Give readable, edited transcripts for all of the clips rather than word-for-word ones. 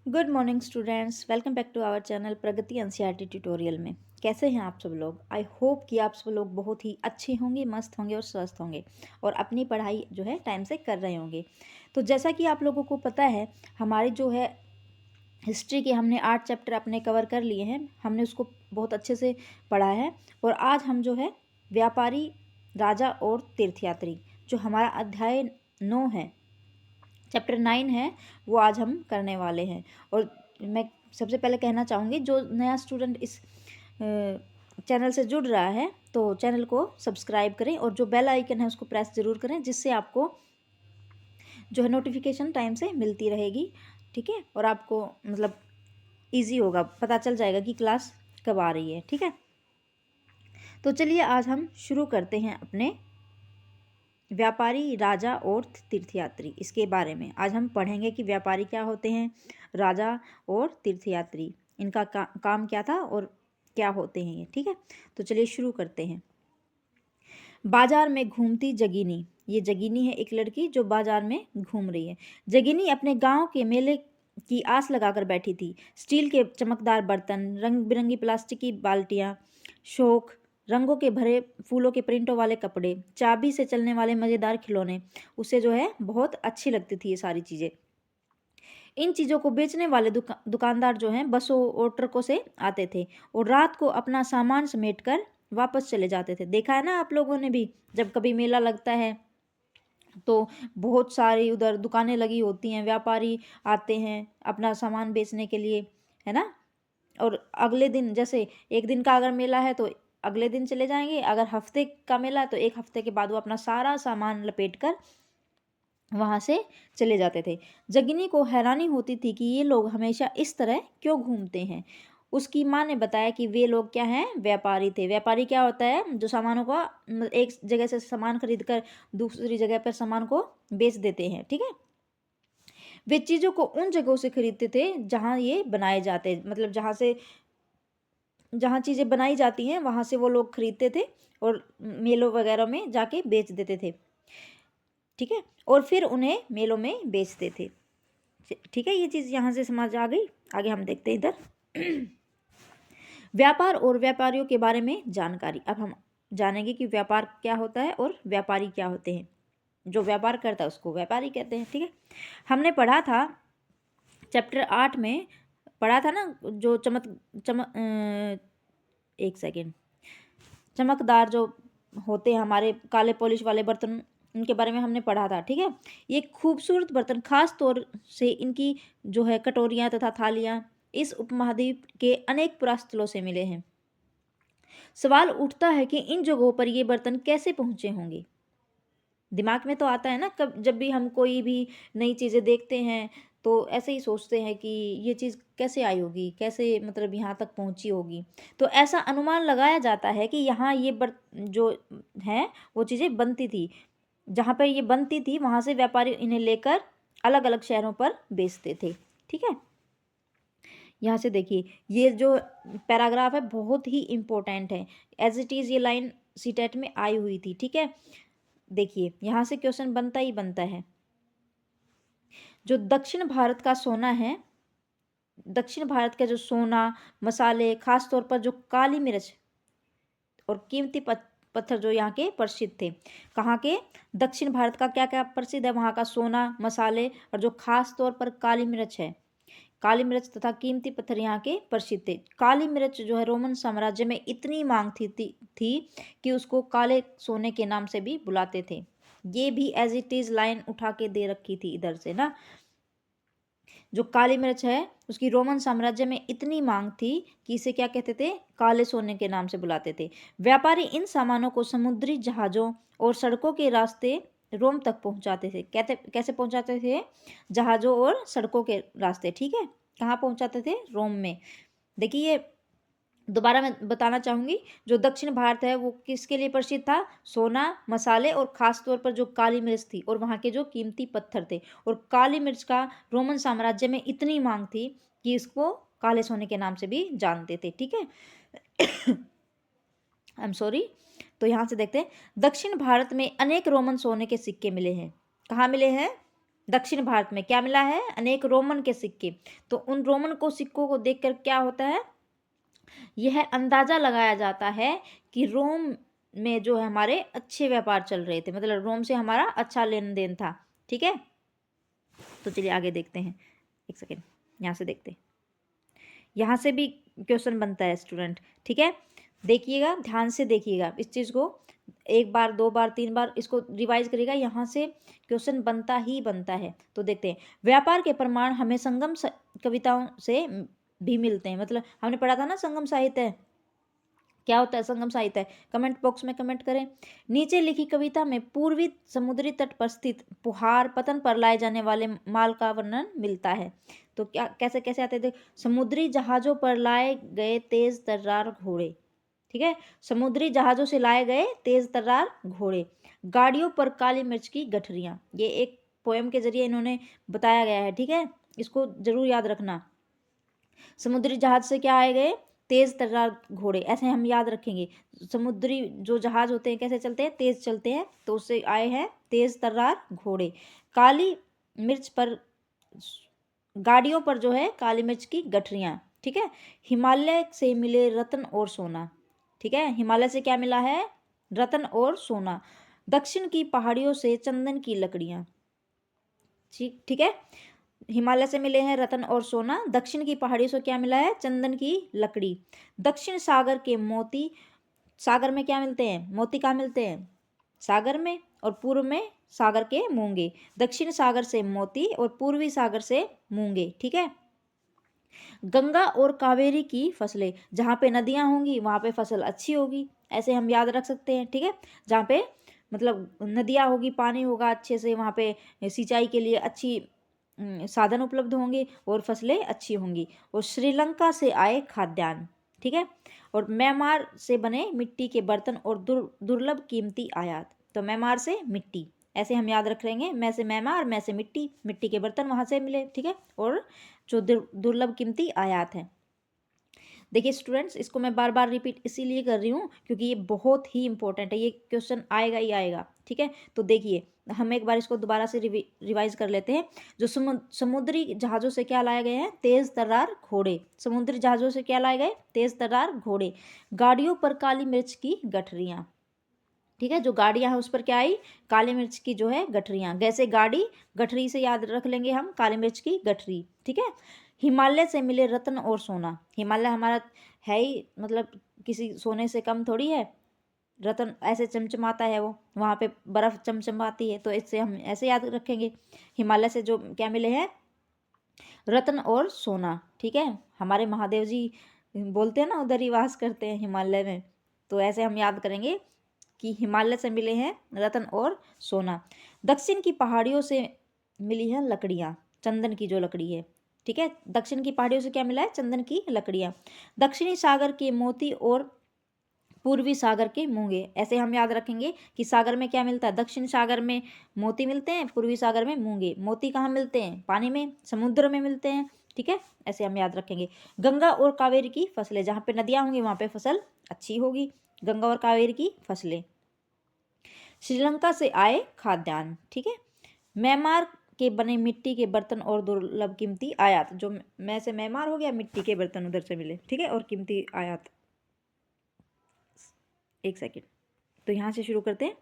Good morning students, welcome back to our channel Pragati NCERT tutorial में। कैसे हैं आप सब लोग? आई होप कि आप सब लोग बहुत ही अच्छे होंगे, मस्त होंगे और स्वस्थ होंगे और अपनी पढ़ाई जो है टाइम से कर रहे होंगे। तो जैसा कि आप लोगों को पता है, हमारी जो है हिस्ट्री के हमने 8 चैप्टर अपने कवर कर लिए हैं। हमने उसको बहुत अच्छे से पढ़ा है और आज हम जो है व्यापारी, राजा और तीर्थयात्री, जो हमारा अध्याय 9 है, चैप्टर 9 है, वो आज हम करने वाले हैं। और मैं सबसे पहले कहना चाहूँगी, जो नया स्टूडेंट इस चैनल से जुड़ रहा है तो चैनल को सब्सक्राइब करें और जो बेल आइकन है उसको प्रेस ज़रूर करें, जिससे आपको जो है नोटिफिकेशन टाइम से मिलती रहेगी। ठीक है, और आपको मतलब ईजी होगा, पता चल जाएगा कि क्लास कब आ रही है। ठीक है, तो चलिए आज हम शुरू करते हैं अपने व्यापारी, राजा और तीर्थयात्री, इसके बारे में आज हम पढ़ेंगे कि व्यापारी क्या होते हैं, राजा और तीर्थयात्री, इनका काम क्या था और क्या होते हैं ये। ठीक है, तो चलिए शुरू करते हैं। बाजार में घूमती जगीनी, ये जगीनी है एक लड़की जो बाजार में घूम रही है। जगीनी अपने गांव के मेले की आस लगाकर बैठी थी। स्टील के चमकदार बर्तन, रंग बिरंगी प्लास्टिक की बाल्टियां, शोक, रंगों के भरे फूलों के प्रिंटों वाले कपड़े, चाबी से चलने वाले मज़ेदार खिलौने, उसे जो है बहुत अच्छी लगती थी ये सारी चीज़ें। इन चीज़ों को बेचने वाले दुकानदार जो हैं बसों और ट्रकों से आते थे और रात को अपना सामान समेटकर वापस चले जाते थे। देखा है ना आप लोगों ने भी, जब कभी मेला लगता है तो बहुत सारी उधर दुकानें लगी होती हैं, व्यापारी आते हैं अपना सामान बेचने के लिए, है ना। और अगले दिन, जैसे एक दिन का अगर मेला है तो अगले दिन चले जाएंगे, अगर हफ्ते का मेला है तो एक हफ्ते के बाद वो अपना सारा सामान लपेट कर वहाँ से चले जाते थे। जगनी को हैरानी होती थी कि ये लोग हमेशा इस तरह क्यों घूमते हैं। उसकी माँ ने बताया कि वे लोग क्या हैं, व्यापारी थे। व्यापारी क्या होता है, जो सामानों का एक जगह से सामान खरीद कर दूसरी जगह पर सामान को बेच देते हैं। ठीक है, वे चीज़ों को उन जगहों से खरीदते थे जहाँ ये बनाए जाते, मतलब जहाँ चीज़ें बनाई जाती हैं वहाँ से वो लोग खरीदते थे और मेलों वगैरह में जाके बेच देते थे। ठीक है, और फिर उन्हें मेलों में बेचते थे। ठीक है, ये चीज़ यहाँ से समझ आ गई। आगे हम देखते हैं इधर व्यापार और व्यापारियों के बारे में जानकारी। अब हम जानेंगे कि व्यापार क्या होता है और व्यापारी क्या होते हैं। जो व्यापार करता है उसको व्यापारी कहते हैं। ठीक है, हमने पढ़ा था चैप्टर 8 में, पढ़ा था ना, जो एक सेकेंड, चमकदार जो होते हैं हमारे काले पॉलिश वाले बर्तन, उनके बारे में हमने पढ़ा था। ठीक है, ये खूबसूरत बर्तन खास तौर से इनकी जो है कटोरियाँ तथा थालियाँ इस उपमहाद्वीप के अनेक पुरास्थलों से मिले हैं। सवाल उठता है कि इन जगहों पर ये बर्तन कैसे पहुँचे होंगे। दिमाग में तो आता है ना, कब जब भी हम कोई भी नई चीज़ें देखते हैं तो ऐसे ही सोचते हैं कि ये चीज़ कैसे आई होगी, कैसे मतलब यहाँ तक पहुँची होगी। तो ऐसा अनुमान लगाया जाता है कि यहाँ ये जो है वो चीज़ें बनती थी, जहाँ पर ये बनती थी वहाँ से व्यापारी इन्हें लेकर अलग अलग शहरों पर बेचते थे। ठीक है, यहाँ से देखिए, ये जो पैराग्राफ है बहुत ही इम्पोर्टेंट है। एज इट इज़ ये लाइन सीटेट में आई हुई थी। ठीक है, देखिए यहाँ से क्वेश्चन बनता ही बनता है। जो दक्षिण भारत का सोना है, दक्षिण भारत का जो सोना, मसाले, खास तौर पर जो काली मिर्च और कीमती पत्थर जो यहाँ के प्रसिद्ध थे। कहाँ के? दक्षिण भारत का क्या क्या प्रसिद्ध है? वहाँ का सोना, मसाले और जो खास तौर पर काली मिर्च है, काली मिर्च तथा कीमती पत्थर यहाँ के प्रसिद्ध थे। काली मिर्च जो है रोमन साम्राज्य में इतनी मांग थी कि उसको काले सोने के नाम से भी बुलाते थे। ये भी एज इट इज लाइन उठा के दे रखी थी इधर से ना। जो काली मिर्च है उसकी रोमन साम्राज्य में इतनी मांग थी कि इसे क्या कहते थे, काले सोने के नाम से बुलाते थे। व्यापारी इन सामानों को समुद्री जहाज़ों और सड़कों के रास्ते रोम तक पहुंचाते थे। कहते कैसे पहुंचाते थे? जहाज़ों और सड़कों के रास्ते। ठीक है, कहाँ पहुंचाते थे? रोम में। देखिए, दोबारा मैं बताना चाहूँगी, जो दक्षिण भारत है वो किसके लिए प्रसिद्ध था? सोना, मसाले और ख़ास तौर पर जो काली मिर्च थी और वहाँ के जो कीमती पत्थर थे। और काली मिर्च का रोमन साम्राज्य में इतनी मांग थी कि इसको काले सोने के नाम से भी जानते थे। ठीक है, आई एम सॉरी। तो यहाँ से देखते हैं, दक्षिण भारत में अनेक रोमन सोने के सिक्के मिले हैं। कहाँ मिले हैं? दक्षिण भारत में क्या मिला है? अनेक रोमन के सिक्के। तो उन रोमन को सिक्कों को देखकर क्या होता है, यह अंदाजा लगाया जाता है कि रोम में जो है हमारे अच्छे व्यापार चल रहे थे, मतलब रोम से हमारा अच्छा लेन देन था। ठीक है, तो चलिए आगे देखते हैं। एक सेकेंड, यहाँ से देखते हैं, यहाँ से भी क्वेश्चन बनता है स्टूडेंट। ठीक है, देखिएगा, ध्यान से देखिएगा इस चीज़ को, एक बार, दो बार, तीन बार इसको रिवाइज करिएगा, यहाँ से क्वेश्चन बनता ही बनता है। तो देखते हैं, व्यापार के प्रमाण हमें संगम कविताओं से भी मिलते हैं। मतलब हमने पढ़ा था ना संगम साहित्य, क्या होता है संगम साहित्य? कमेंट बॉक्स में कमेंट करें। नीचे लिखी कविता में पूर्वी समुद्री तट पर स्थित पुहार पतन पर लाए जाने वाले माल का वर्णन मिलता है। तो क्या, कैसे कैसे आते थे? समुद्री जहाजों पर लाए गए तेज तर्रार घोड़े। ठीक है, समुद्री जहाजों से लाए गए तेज तर्रार घोड़े, गाड़ियों पर काली मिर्च की गठरियाँ। ये एक पोएम के जरिए इन्होंने बताया गया है। ठीक है, इसको जरूर याद रखना। समुद्री जहाज से क्या आए गए? तेज तर्रार घोड़े, ऐसे हम याद रखेंगे। समुद्री जो जहाज होते हैं कैसे चलते हैं? तेज चलते हैं, तो उससे आए हैं तेज तर्रार घोड़े। काली मिर्च पर, गाड़ियों पर जो है काली मिर्च की गठरियाँ। ठीक है, हिमालय से मिले रत्न और सोना। ठीक है, हिमालय से क्या मिला है? रत्न और सोना। दक्षिण की पहाड़ियों से चंदन की लकड़ियाँ। ठीक ठीक है, हिमालय से मिले हैं रत्न और सोना, दक्षिण की पहाड़ियों से क्या मिला है? चंदन की लकड़ी। दक्षिण सागर के मोती, सागर में क्या मिलते हैं? मोती कहाँ मिलते हैं? सागर में। और पूर्व में सागर के मूंगे। दक्षिण सागर से मोती और पूर्वी सागर से मूंगे। ठीक है, गंगा और कावेरी की फसलें, जहाँ पे नदियाँ होंगी वहाँ पे फसल अच्छी होगी, ऐसे हम याद रख सकते हैं। ठीक है, जहाँ पे मतलब नदियाँ होगी, पानी होगा अच्छे से, वहाँ पे सिंचाई के लिए अच्छी साधन उपलब्ध होंगे और फसलें अच्छी होंगी। और श्रीलंका से आए खाद्यान्न। ठीक है, और म्यांमार से बने मिट्टी के बर्तन और दुर्लभ कीमती आयात। तो म्यांमार से मिट्टी, ऐसे हम याद रख लेंगे, मैं से म्यांमार, मैं से मिट्टी, मिट्टी के बर्तन वहाँ से मिले। ठीक है, और जो दुर्लभ कीमती आयात हैं। देखिए स्टूडेंट्स, इसको मैं बार बार रिपीट इसीलिए कर रही हूँ क्योंकि ये बहुत ही इंपॉर्टेंट है, ये क्वेश्चन आएगा ही आएगा। ठीक है, तो देखिए हम एक बार इसको दोबारा से रिवाइज कर लेते हैं। जो समुद्री जहाज़ों से क्या लाए गए हैं? तेज तर्रार घोड़े। समुद्री जहाज़ों से क्या लाए गए? तेज तर्रार घोड़े। गाड़ियों पर काली मिर्च की गठरियाँ। ठीक है, जो गाड़ियाँ हैं उस पर क्या आई? काली मिर्च की जो है गठरियाँ। जैसे गाड़ी, गठरी से याद रख लेंगे हम काली मिर्च की गठरी। ठीक है, हिमालय से मिले रत्न और सोना। हिमालय हमारा है ही, मतलब किसी सोने से कम थोड़ी है। रत्न ऐसे चमचमाता है, वो वहाँ पे बर्फ चमचमाती है, तो इससे हम ऐसे याद रखेंगे। हिमालय से जो क्या मिले हैं? रत्न और सोना। ठीक है, हमारे महादेव जी बोलते हैं ना, उधर ही वास करते हैं हिमालय में, तो ऐसे हम याद करेंगे कि हिमालय से मिले हैं रत्न और सोना। दक्षिण की पहाड़ियों से मिली हैं लकड़ियाँ, चंदन की जो लकड़ी है। ठीक है, दक्षिण की पहाड़ियों से क्या मिला है? चंदन की लकड़ियाँ। दक्षिणी सागर के मोती और पूर्वी सागर के मूंगे, ऐसे हम याद रखेंगे कि सागर में क्या मिलता है? दक्षिण सागर में मोती मिलते हैं, पूर्वी सागर में मूंगे। मोती कहाँ मिलते हैं? पानी में, समुद्र में मिलते हैं। ठीक है, ऐसे हम याद रखेंगे। गंगा और कावेरी की फसलें, जहाँ पे नदियाँ होंगी वहाँ पे फसल अच्छी होगी। गंगा और कावेरी की फसलें। श्रीलंका से आए खाद्यान्न। ठीक है, म्यांमार के बने मिट्टी के बर्तन और दुर्लभ कीमती आयात। जो मैं से म्यांमार हो गया, मिट्टी के बर्तन उधर से मिले। ठीक है, और कीमती आयात। एक सेकेंड, तो यहाँ से शुरू करते हैं।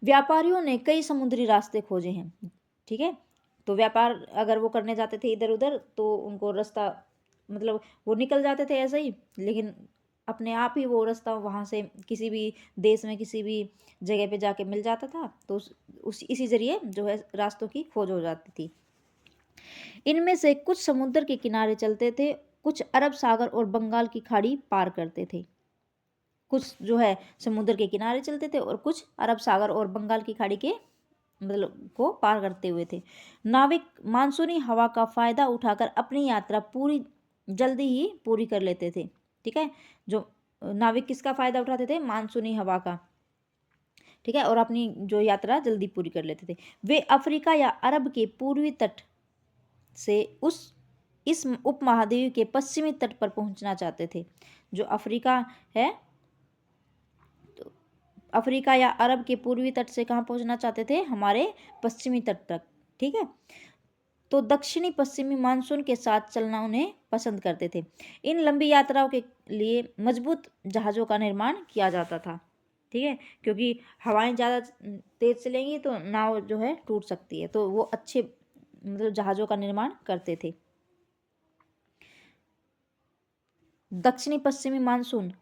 व्यापारियों ने कई समुद्री रास्ते खोजे हैं। ठीक है, तो व्यापार अगर वो करने जाते थे इधर उधर, तो उनको रास्ता, मतलब वो निकल जाते थे ऐसे ही, लेकिन अपने आप ही वो रास्ता वहाँ से किसी भी देश में किसी भी जगह पे जाके मिल जाता था, तो उस इसी जरिए जो है रास्तों की खोज हो जाती थी। इनमें से कुछ समुद्र के किनारे चलते थे, कुछ अरब सागर और बंगाल की खाड़ी पार करते थे। कुछ जो है समुद्र के किनारे चलते थे और कुछ अरब सागर और बंगाल की खाड़ी के मतलब को पार करते हुए थे। नाविक मानसूनी हवा का फायदा उठाकर अपनी यात्रा पूरी जल्दी ही पूरी कर लेते थे। ठीक है, जो नाविक किसका फायदा उठाते थे? मानसूनी हवा का। ठीक है, और अपनी जो यात्रा जल्दी पूरी कर लेते थे। वे अफ्रीका या अरब के पूर्वी तट से इस उपमहाद्वीप के पश्चिमी तट पर पहुंचना चाहते थे। जो अफ्रीका है, अफ्रीका या अरब के पूर्वी तट से कहाँ पहुंचना चाहते थे? हमारे पश्चिमी तट तक। ठीक है। तो दक्षिणी पश्चिमी मानसून के साथ चलना उन्हें पसंद करते थे। इन लंबी यात्राओं के लिए मजबूत जहाज़ों का निर्माण किया जाता था, ठीक है, क्योंकि हवाएं ज़्यादा तेज चलेंगी तो नाव जो है टूट सकती है, तो वो अच्छे मतलब जहाज़ों का निर्माण करते थे। दक्षिणी पश्चिमी मानसून,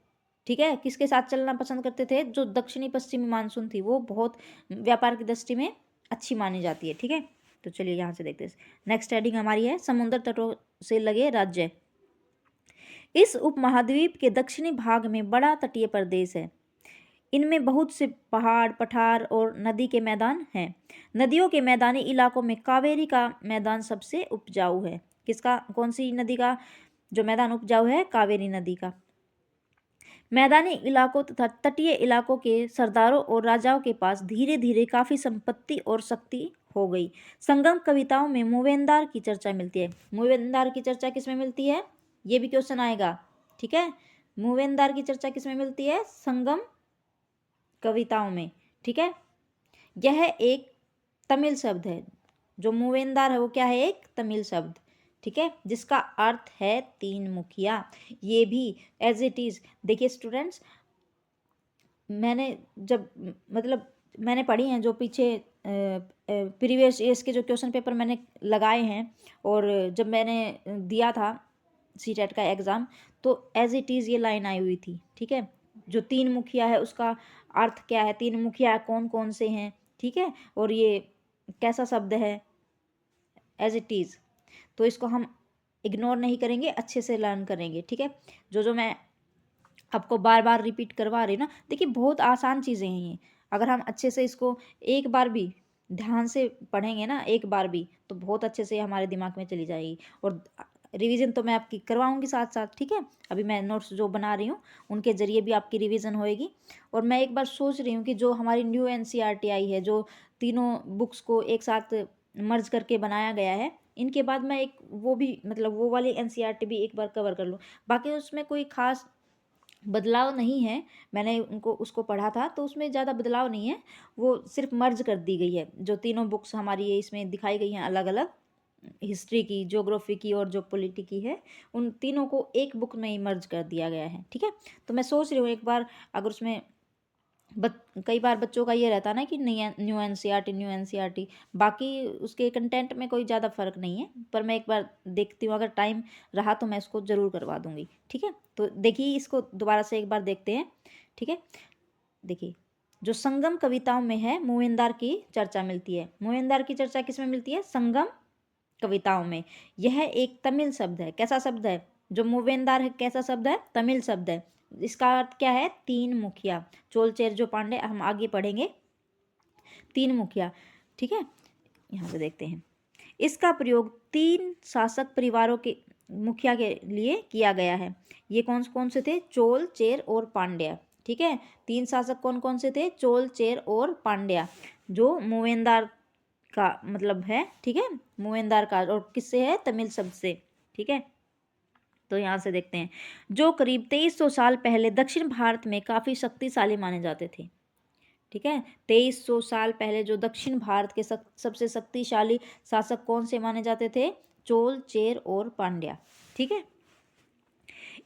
ठीक है, किसके साथ चलना पसंद करते थे? जो दक्षिणी पश्चिमी मानसून थी वो बहुत व्यापार की दृष्टि में अच्छी मानी जाती है, ठीक है। तो चलिए यहाँ से देखते हैं। नेक्स्ट हेडिंग हमारी है समुद्र तटों से लगे राज्य। इस उपमहाद्वीप के दक्षिणी भाग में बड़ा तटीय प्रदेश है। इनमें बहुत से पहाड़, पठार और नदी के मैदान हैं। नदियों के मैदानी इलाकों में कावेरी का मैदान सबसे उपजाऊ है। किसका, कौन सी नदी का जो मैदान उपजाऊ है? कावेरी नदी का। मैदानी इलाकों तथा तटीय इलाकों के सरदारों और राजाओं के पास धीरे धीरे काफी संपत्ति और शक्ति हो गई। संगम कविताओं में मूवेंदार की चर्चा मिलती है। मूवेंदार की चर्चा किसमें मिलती है? ये भी क्वेश्चन आएगा, ठीक है। मूवेंदार की चर्चा किसमें मिलती है? संगम कविताओं में, ठीक है। यह एक तमिल शब्द है। जो मूवेंदार है वो क्या है? एक तमिल शब्द, ठीक है, जिसका अर्थ है तीन मुखिया। ये भी एज इट इज, देखिए स्टूडेंट्स, मैंने जब मतलब मैंने पढ़ी हैं जो पीछे प्रीवियस ईयर्स के जो क्वेश्चन पेपर मैंने लगाए हैं, और जब मैंने दिया था सीटेट का एग्ज़ाम, तो एज इट इज़ ये लाइन आई हुई थी, ठीक है। जो तीन मुखिया है उसका अर्थ क्या है, तीन मुखिया कौन कौन से हैं, ठीक है, और ये कैसा शब्द है, एज इट इज़। तो इसको हम इग्नोर नहीं करेंगे, अच्छे से लर्न करेंगे, ठीक है। जो मैं आपको बार बार रिपीट करवा रही ना, देखिए बहुत आसान चीज़ें हैं ये। अगर हम अच्छे से इसको एक बार भी ध्यान से पढ़ेंगे ना, एक बार भी, तो बहुत अच्छे से हमारे दिमाग में चली जाएगी। और रिवीजन तो मैं आपकी करवाऊंगी साथ साथ, ठीक है। अभी मैं नोट्स जो बना रही हूँ उनके ज़रिए भी आपकी रिवीजन होएगी। और मैं एक बार सोच रही हूँ कि जो हमारी न्यू NCERT आई है, जो तीनों बुक्स को एक साथ मर्ज करके बनाया गया है, इनके बाद मैं एक वो भी मतलब वो वाली NCERT भी एक बार कवर कर लूँ। बाकी उसमें कोई खास बदलाव नहीं है। मैंने उनको उसको पढ़ा था तो उसमें ज़्यादा बदलाव नहीं है, वो सिर्फ मर्ज कर दी गई है। जो तीनों बुक्स हमारी ये इसमें दिखाई गई हैं अलग अलग, हिस्ट्री की, ज्योग्राफी की और जो पॉलिटी की है, उन तीनों को एक बुक में ही मर्ज कर दिया गया है, ठीक है। तो मैं सोच रही हूँ एक बार अगर उसमें कई बार बच्चों का ये रहता है ना कि न्यू NCERT, बाकी उसके कंटेंट में कोई ज़्यादा फर्क नहीं है, पर मैं एक बार देखती हूँ, अगर टाइम रहा तो मैं इसको ज़रूर करवा दूँगी, ठीक है। तो देखिए इसको दोबारा से एक बार देखते हैं, ठीक है। देखिए जो संगम कविताओं में है मूवेंदार की चर्चा मिलती है। मूवेंदार की चर्चा किस में मिलती है? संगम कविताओं में। यह एक तमिल शब्द है। कैसा शब्द है? जो मूवेंदार है कैसा शब्द है? तमिल शब्द है। इसका अर्थ क्या है? तीन मुखिया। चोल चेर जो पांडे, हम आगे पढ़ेंगे, तीन मुखिया, ठीक है। यहाँ से देखते हैं, इसका प्रयोग तीन शासक परिवारों के मुखिया के लिए किया गया है। ये कौन कौन से थे? चोल, चेर और पांड्या, ठीक है। तीन शासक कौन कौन से थे? चोल, चेर और पांड्या, जो मूवेंदार का मतलब है, ठीक है, मूवेंदार का, और किससे है? तमिल शब्द से, ठीक है। तो यहाँ से देखते हैं, जो करीब 2300 साल पहले दक्षिण भारत में काफ़ी शक्तिशाली माने जाते थे, ठीक है। 2300 साल पहले जो दक्षिण भारत के सबसे शक्तिशाली शासक कौन से माने जाते थे? चोल, चेर और पांड्या, ठीक है।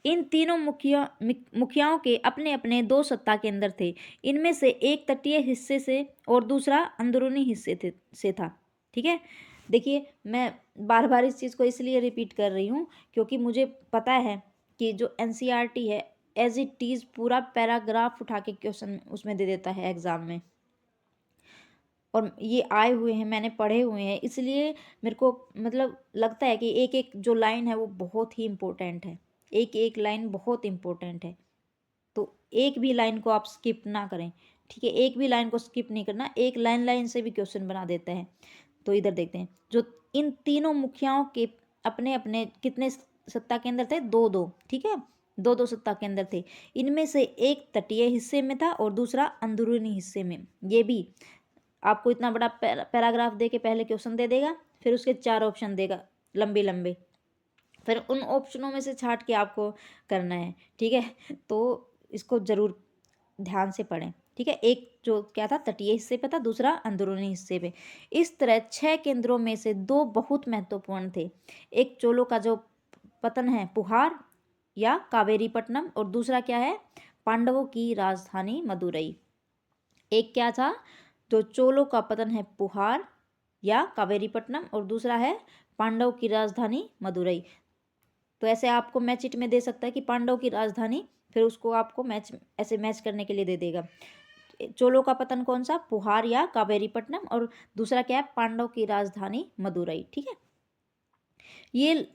इन तीनों मुखियाओं के अपने अपने दो सत्ता केंद्र थे। इनमें से एक तटीय हिस्से से और दूसरा अंदरूनी हिस्से से था, ठीक है। देखिए मैं बार बार इस चीज़ को इसलिए रिपीट कर रही हूँ क्योंकि मुझे पता है कि जो NCERT है एज इट इज़ पूरा पैराग्राफ उठा के क्वेश्चन उसमें दे देता है एग्ज़ाम में, और ये आए हुए हैं, मैंने पढ़े हुए हैं, इसलिए मेरे को मतलब लगता है कि एक एक जो लाइन है वो बहुत ही इम्पोर्टेंट है। एक एक लाइन बहुत इम्पोर्टेंट है, तो एक भी लाइन को आप स्किप ना करें, ठीक है। एक भी लाइन को स्किप नहीं करना, एक लाइन लाइन से भी क्वेश्चन बना देता है। तो इधर देखते हैं, जो इन तीनों मुखियाओं के अपने अपने कितने सत्ता केंद्र थे? दो दो, ठीक है, दो दो सत्ता केंद्र थे। इनमें से एक तटीय हिस्से में था और दूसरा अंदरूनी हिस्से में। ये भी आपको इतना बड़ा पैराग्राफ दे के पहले क्वेश्चन दे देगा, फिर उसके चार ऑप्शन देगा लंबे लंबे, फिर उन ऑप्शनों में से छांट के आपको करना है, ठीक है। तो इसको ज़रूर ध्यान से पढ़ें। ठीक है, एक जो क्या था तटीय हिस्से पे था, दूसरा अंदरूनी हिस्से पे। इस तरह 6 केंद्रों में से 2 बहुत महत्वपूर्ण थे। एक चोलों का जो पतन है पुहार या कावेरीपट्टनम, और दूसरा क्या है पांडवों की राजधानी मदुरई। एक क्या था, तो चोलों का पतन है पुहार या कावेरीपट्टनम, और दूसरा है पांडव की राजधानी मदुरई। तो ऐसे आपको मैच इट में दे सकता है कि पांडव की राजधानी, फिर उसको आपको मैच ऐसे मैच करने के लिए दे देगा। चोलों का पतन कौन सा, पुहार या कावेरीपट्टनम, और दूसरा क्या है पांडव की राजधानी मदुरई। ठीक है, ये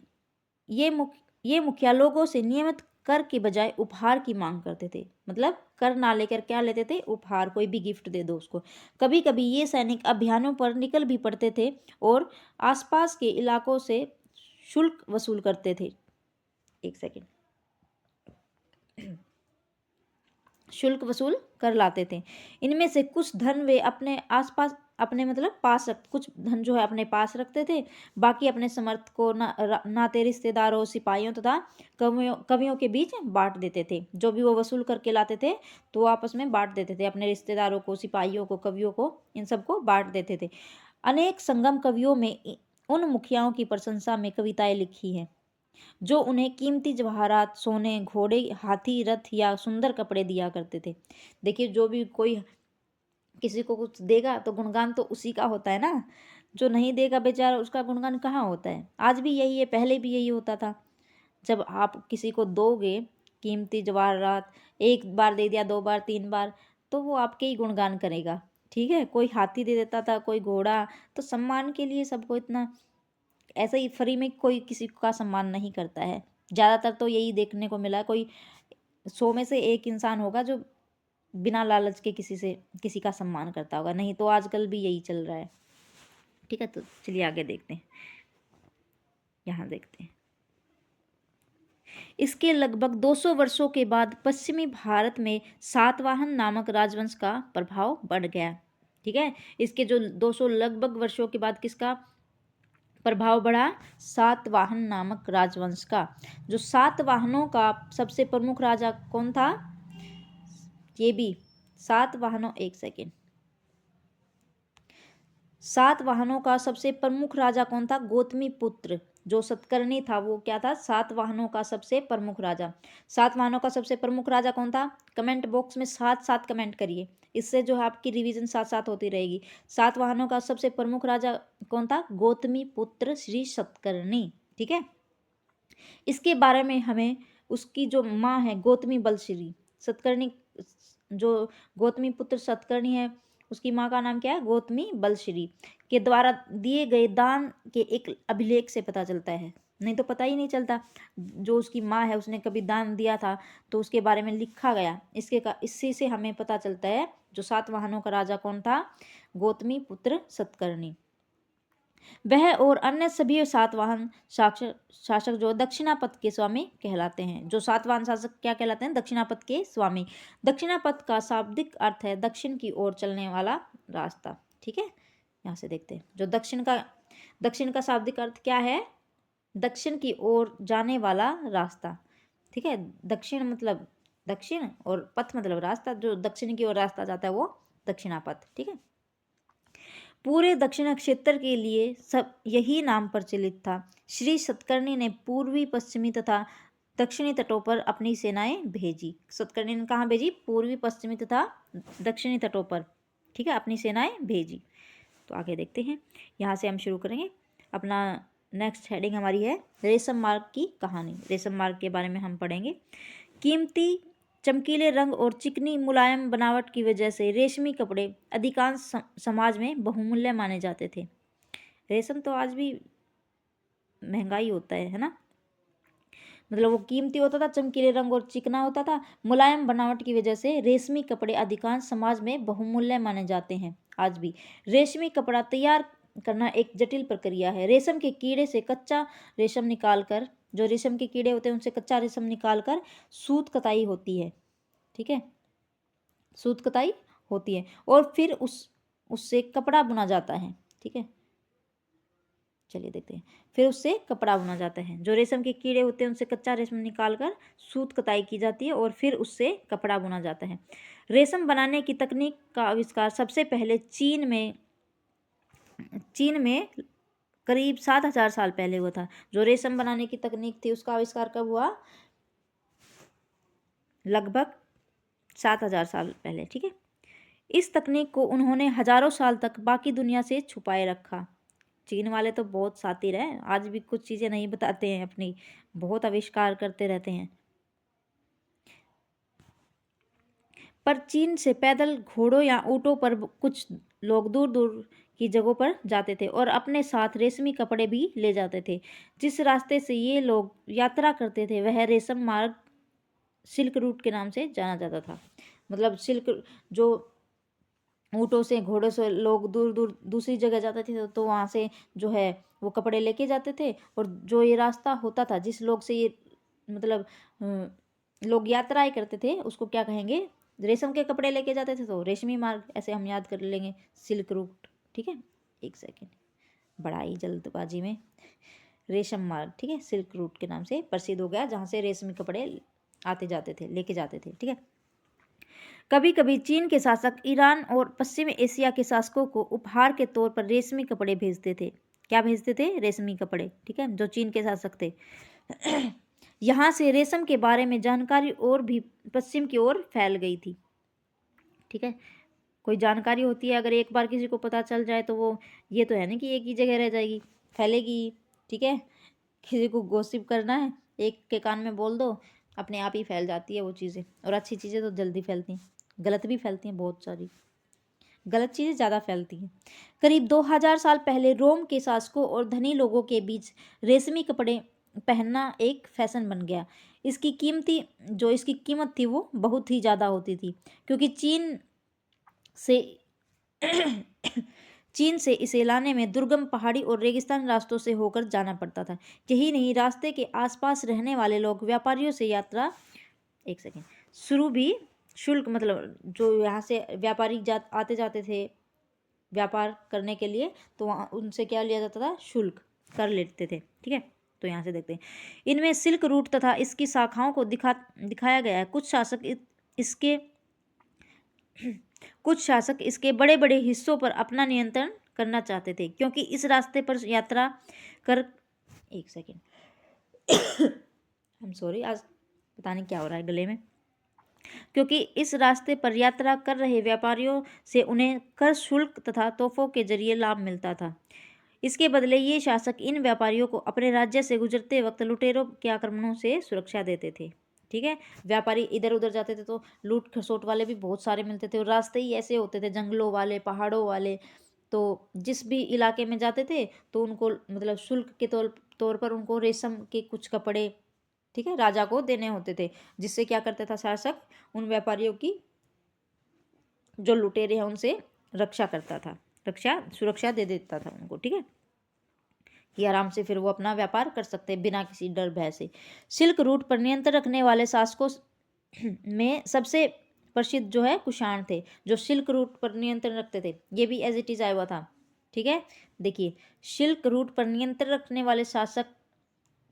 ये मुख ये मुखिया लोगों से नियमित कर के बजाय उपहार की मांग करते थे। मतलब कर ना लेकर क्या लेते थे, उपहार, कोई भी गिफ्ट दे दो उसको। कभी कभी ये सैनिक अभियानों पर निकल भी पड़ते थे और आसपास के इलाकों से शुल्क वसूल करते थे। एक सेकेंड, शुल्क वसूल कर लाते थे। इनमें से कुछ धन वे अपने आसपास अपने मतलब पास रख, कुछ धन जो है अपने पास रखते थे, बाकी अपने समर्थकों नाते रिश्तेदारों सिपाहियों तथा कवियों के बीच बांट देते थे। जो भी वो वसूल करके लाते थे तो वो आपस में बांट देते थे, अपने रिश्तेदारों को, सिपाहियों को, कवियों को, इन सबको बांट देते थे। अनेक संगम कवियों में उन मुखियाओं की प्रशंसा में कविताएं लिखी हैं जो उन्हें कीमती जवाहरात, सोने, घोड़े, हाथी, रथ या सुंदर कपड़े दिया करते थे। देखिए, जो भी कोई किसी को कुछ देगा तो गुणगान तो उसी का होता है ना, जो नहीं देगा बेचारा उसका गुणगान कहाँ होता है। आज भी यही है, पहले भी यही होता था। जब आप किसी को दोगे कीमती जवाहरात, एक बार दे दिया, 2 बार, 3 बार, तो वो आपके ही गुणगान करेगा। ठीक है, कोई हाथी दे देता था, कोई घोड़ा, तो सम्मान के लिए सबको इतना, ऐसा ही फ्री में कोई किसी का सम्मान नहीं करता है। ज़्यादातर तो यही देखने को मिला है, कोई 100 में से एक इंसान होगा जो बिना लालच के किसी का सम्मान करता होगा, नहीं तो आजकल भी यही चल रहा है। ठीक है, तो चलिए आगे देखते हैं। यहाँ देखते हैं, इसके लगभग 200 वर्षों के बाद पश्चिमी भारत में सातवाहन नामक राजवंश का प्रभाव बढ़ गया। ठीक है, इसके जो 200 लगभग वर्षों के बाद किसका प्रभाव बढ़ा, सातवाहन नामक राजवंश का। जो सातवाहनों का सबसे प्रमुख राजा कौन था, ये भी सातवाहनों, एक सेकेंड, सातवाहनों का सबसे प्रमुख राजा कौन था, गौतमी पुत्र जो सतकर्णी था, वो क्या था, सातवाहनों का सबसे प्रमुख राजा। सातवाहनों का सबसे प्रमुख राजा कौन था, कमेंट बॉक्स में साथ साथ कमेंट करिए, इससे जो है आपकी रिवीजन साथ साथ होती रहेगी। सातवाहनों का सबसे प्रमुख राजा कौन था, गौतमी पुत्र श्री सतकर्णी। ठीक है, इसके बारे में हमें उसकी जो माँ है गौतमी बलश्री, सतकर्णी, जो गौतमी पुत्र सतकर्णी है उसकी माँ का नाम क्या है, गौतमी बलश्री, के द्वारा दिए गए दान के एक अभिलेख से पता चलता है, नहीं तो पता ही नहीं चलता। जो उसकी माँ है उसने कभी दान दिया था तो उसके बारे में लिखा गया, इसी से हमें पता चलता है जो सातवाहनों का राजा कौन था, गौतमी पुत्र सतकर्णी। वह और अन्य सभी सातवाहन शासक जो दक्षिणापथ के स्वामी कहलाते हैं। जो सातवाहन शासक क्या कहलाते हैं, दक्षिणापथ के स्वामी। दक्षिणापथ का शाब्दिक अर्थ है दक्षिण की ओर चलने वाला रास्ता। ठीक है, यहाँ से देखते हैं, जो दक्षिण का शाब्दिक अर्थ क्या है, दक्षिण की ओर जाने वाला रास्ता। ठीक है, दक्षिण मतलब दक्षिण और पथ मतलब रास्ता, जो दक्षिण की ओर रास्ता जाता है वो दक्षिणापथ। ठीक है, पूरे दक्षिण क्षेत्र के लिए सब यही नाम प्रचलित था। श्री सतकर्णी ने पूर्वी, पश्चिमी तथा दक्षिणी तटों पर अपनी सेनाएं भेजी। सतकर्णी ने कहाँ भेजी, पूर्वी, पश्चिमी तथा दक्षिणी तटों पर। ठीक है, अपनी सेनाएं भेजी। तो आगे देखते हैं, यहाँ से हम शुरू करेंगे अपना नेक्स्ट हेडिंग हमारी है रेशम मार्ग की कहानी। रेशम मार्ग के बारे में हम पढ़ेंगे। कीमती चमकीले रंग और चिकनी मुलायम बनावट की वजह से रेशमी कपड़े अधिकांश समाज में बहुमूल्य माने जाते थे। रेशम तो आज भी महंगा ही होता है ना, मतलब वो कीमती होता था, चमकीले रंग और चिकना होता था, मुलायम बनावट की वजह से रेशमी कपड़े अधिकांश समाज में बहुमूल्य माने जाते हैं। आज भी रेशमी कपड़ा तैयार करना एक जटिल प्रक्रिया है। रेशम के कीड़े से कच्चा रेशम निकालकर, जो रेशम के कीड़े होते हैं उनसे कच्चा रेशम निकालकर सूत कताई होती है। ठीक है, सूत कताई होती है और फिर उससे कपड़ा बुना जाता है। ठीक है, चलिए देखते हैं। फिर उससे कपड़ा बुना जाता है। जो रेशम के कीड़े होते हैं उनसे कच्चा रेशम निकालकर सूत कताई की जाती है और फिर उससे कपड़ा बुना जाता है। रेशम बनाने की तकनीक का आविष्कार सबसे पहले चीन में करीब 7,000 साल पहले हुआ था। जो रेशम बनाने की तकनीक थी उसका आविष्कार कब हुआ? लगभग 7,000 साल पहले। ठीक है। इस तकनीक को उन्होंने हजारों साल तक बाकी दुनिया से छुपाए रखा। चीन वाले तो बहुत शातिर हैं, आज भी कुछ चीज़ें नहीं बताते हैं अपनी, बहुत आविष्कार करते रहते हैं। पर चीन से पैदल, घोड़ों या ऊँटों पर कुछ लोग दूर दूर की जगहों पर जाते थे और अपने साथ रेशमी कपड़े भी ले जाते थे। जिस रास्ते से ये लोग यात्रा करते थे वह रेशम मार्ग, सिल्क रूट के नाम से जाना जाता था। मतलब सिल्क, जो ऊँटों से, घोड़ों से लोग दूर दूर दूसरी जगह जाते थे तो वहाँ से जो है वो कपड़े लेके जाते थे। और जो ये रास्ता होता था जिस लोग से ये मतलब लोग यात्राएं करते थे उसको क्या कहेंगे? रेशम के कपड़े लेके जाते थे तो रेशमी मार्ग, ऐसे हम याद कर लेंगे, सिल्क रूट। ठीक है, एक सेकेंड, बड़ा ही जल्दबाजी में। रेशम मार्ग, ठीक है, सिल्क रूट के नाम से प्रसिद्ध हो गया, जहाँ से रेशमी कपड़े आते जाते थे, लेके जाते थे। ठीक है। कभी कभी चीन के शासक ईरान और पश्चिमी एशिया के शासकों को उपहार के तौर पर रेशमी कपड़े भेजते थे। क्या भेजते थे? रेशमी कपड़े। ठीक है, जो चीन के शासक थे। यहाँ से रेशम के बारे में जानकारी और भी पश्चिम की ओर फैल गई थी। ठीक है, कोई जानकारी होती है अगर एक बार किसी को पता चल जाए तो वो, ये तो है ना कि एक ही जगह रह जाएगी, फैलेगी। ठीक है, किसी को गॉसिप करना है, एक के कान में बोल दो, अपने आप ही फैल जाती है वो चीज़ें। और अच्छी चीज़ें तो जल्दी फैलती हैं, गलत भी फैलती हैं, बहुत सारी गलत चीज़ें ज़्यादा फैलती हैं। करीब 2000 साल पहले रोम के शासकों और धनी लोगों के बीच रेशमी कपड़े पहनना एक फैशन बन गया। इसकी कीमत थी वो बहुत ही ज़्यादा होती थी, क्योंकि से चीन से इसे लाने में दुर्गम पहाड़ी और रेगिस्तान रास्तों से होकर जाना पड़ता था। यही नहीं, रास्ते के आसपास रहने वाले लोग व्यापारियों से यात्रा, एक सेकेंड, शुरू भी शुल्क, मतलब जो यहाँ से व्यापारी आते जाते थे व्यापार करने के लिए, तो वहाँ उनसे क्या लिया जाता था? शुल्क कर लेते थे। ठीक है, तो यहाँ से देखते हैं, इनमें सिल्क रूट तथा इसकी शाखाओं को दिखाया गया है। कुछ शासक इसके बड़े बड़े हिस्सों पर अपना नियंत्रण करना चाहते थे, क्योंकि इस रास्ते पर यात्रा कर, एक सेकेंड, आई एम सॉरी, आज पता नहीं क्या हो रहा है गले में। क्योंकि इस रास्ते पर यात्रा कर रहे व्यापारियों से उन्हें कर, शुल्क तथा तोहफों के जरिए लाभ मिलता था। इसके बदले ये शासक इन व्यापारियों को अपने राज्य से गुजरते वक्त लुटेरों के आक्रमणों से सुरक्षा देते थे। ठीक है, व्यापारी इधर उधर जाते थे तो लूट खसोट वाले भी बहुत सारे मिलते थे, और रास्ते ही ऐसे होते थे, जंगलों वाले, पहाड़ों वाले। तो जिस भी इलाके में जाते थे तो उनको मतलब शुल्क के तौर पर उनको रेशम के कुछ कपड़े, ठीक है, राजा को देने होते थे, जिससे क्या करता था शासक? उन व्यापारियों की, जो लुटेरे हैं, उनसे रक्षा करता था, सुरक्षा दे देता था उनको। ठीक है, कि आराम से फिर वो अपना व्यापार कर सकते हैं बिना किसी डर भय से। सिल्क रूट पर नियंत्रण रखने वाले शासकों में सबसे प्रसिद्ध जो है कुषाण थे, जो सिल्क रूट पर नियंत्रण रखते थे। ये भी एज इट इज आया हुआ था। ठीक है, देखिए, सिल्क रूट पर नियंत्रण रखने वाले शासक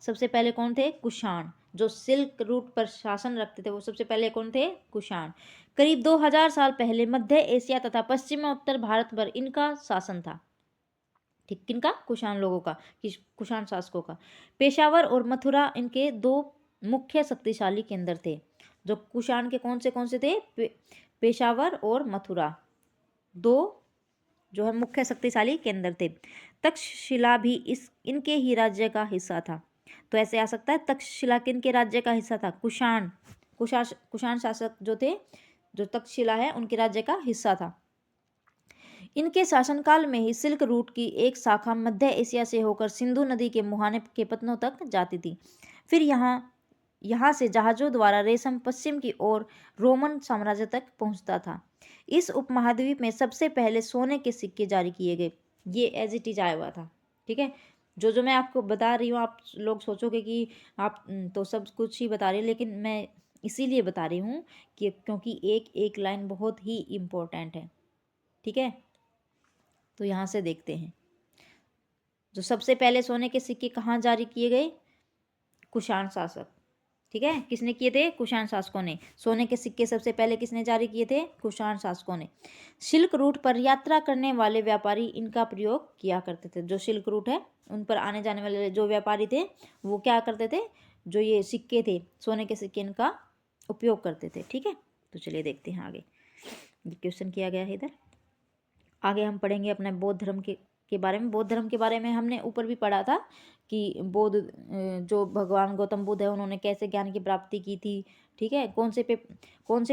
सबसे पहले कौन थे? कुषाण। जो सिल्क रूट पर शासन रखते थे वो सबसे पहले कौन थे? कुषाण। करीब 2000 साल पहले मध्य एशिया तथा पश्चिमोत्तर भारत पर इनका शासन था। ठीक, किनका? कुषाण लोगों का, कुषाण शासकों का। पेशावर और मथुरा इनके दो मुख्य शक्तिशाली केंद्र थे। जो कुषाण के कौन से थे? पेशावर और मथुरा, दो जो है मुख्य शक्तिशाली केंद्र थे। तक्षशिला भी इनके ही राज्य का हिस्सा था। तो ऐसे आ सकता है, तक्षशिला किनके राज्य का हिस्सा था? कुषाण शासक जो थे, जो तक्षशिला है, उनके राज्य का हिस्सा था। इनके शासनकाल में ही सिल्क रूट की एक शाखा मध्य एशिया से होकर सिंधु नदी के मुहाने के पत्तनों तक जाती थी। फिर यहाँ से जहाजों द्वारा रेशम पश्चिम की ओर रोमन साम्राज्य तक पहुँचता था। इस उपमहाद्वीप में सबसे पहले सोने के सिक्के जारी किए गए। ये एज इट इज आया हुआ था। ठीक है, जो मैं आपको बता रही हूँ, आप लोग सोचोगे कि आप तो सब कुछ ही बता रही है, लेकिन मैं इसीलिए बता रही हूँ कि क्योंकि एक एक लाइन बहुत ही इम्पोर्टेंट है। ठीक है, तो यहाँ से देखते हैं, जो सबसे पहले सोने के सिक्के कहाँ जारी किए गए? कुषाण शासक, ठीक है, किसने किए थे? कुषाण शासकों ने। सोने के सिक्के सबसे पहले किसने जारी किए थे? कुषाण शासकों ने। सिल्क रूट पर यात्रा करने वाले व्यापारी इनका प्रयोग किया करते थे। जो सिल्क रूट है उन पर आने जाने वाले जो व्यापारी थे वो क्या करते थे? जो ये सिक्के थे, सोने के सिक्के, इनका उपयोग करते थे, ठीक है। तो चलिए देखते हैं आगे, ये क्वेश्चन किया गया है इधर। आगे हम पढ़ेंगे अपने बौद्ध धर्म के बारे में। बौद्ध धर्म के बारे में हमने ऊपर भी पढ़ा था कि बौद्ध जो भगवान गौतम बुद्ध है उन्होंने कैसे ज्ञान की प्राप्ति की थी, ठीक है। कौन से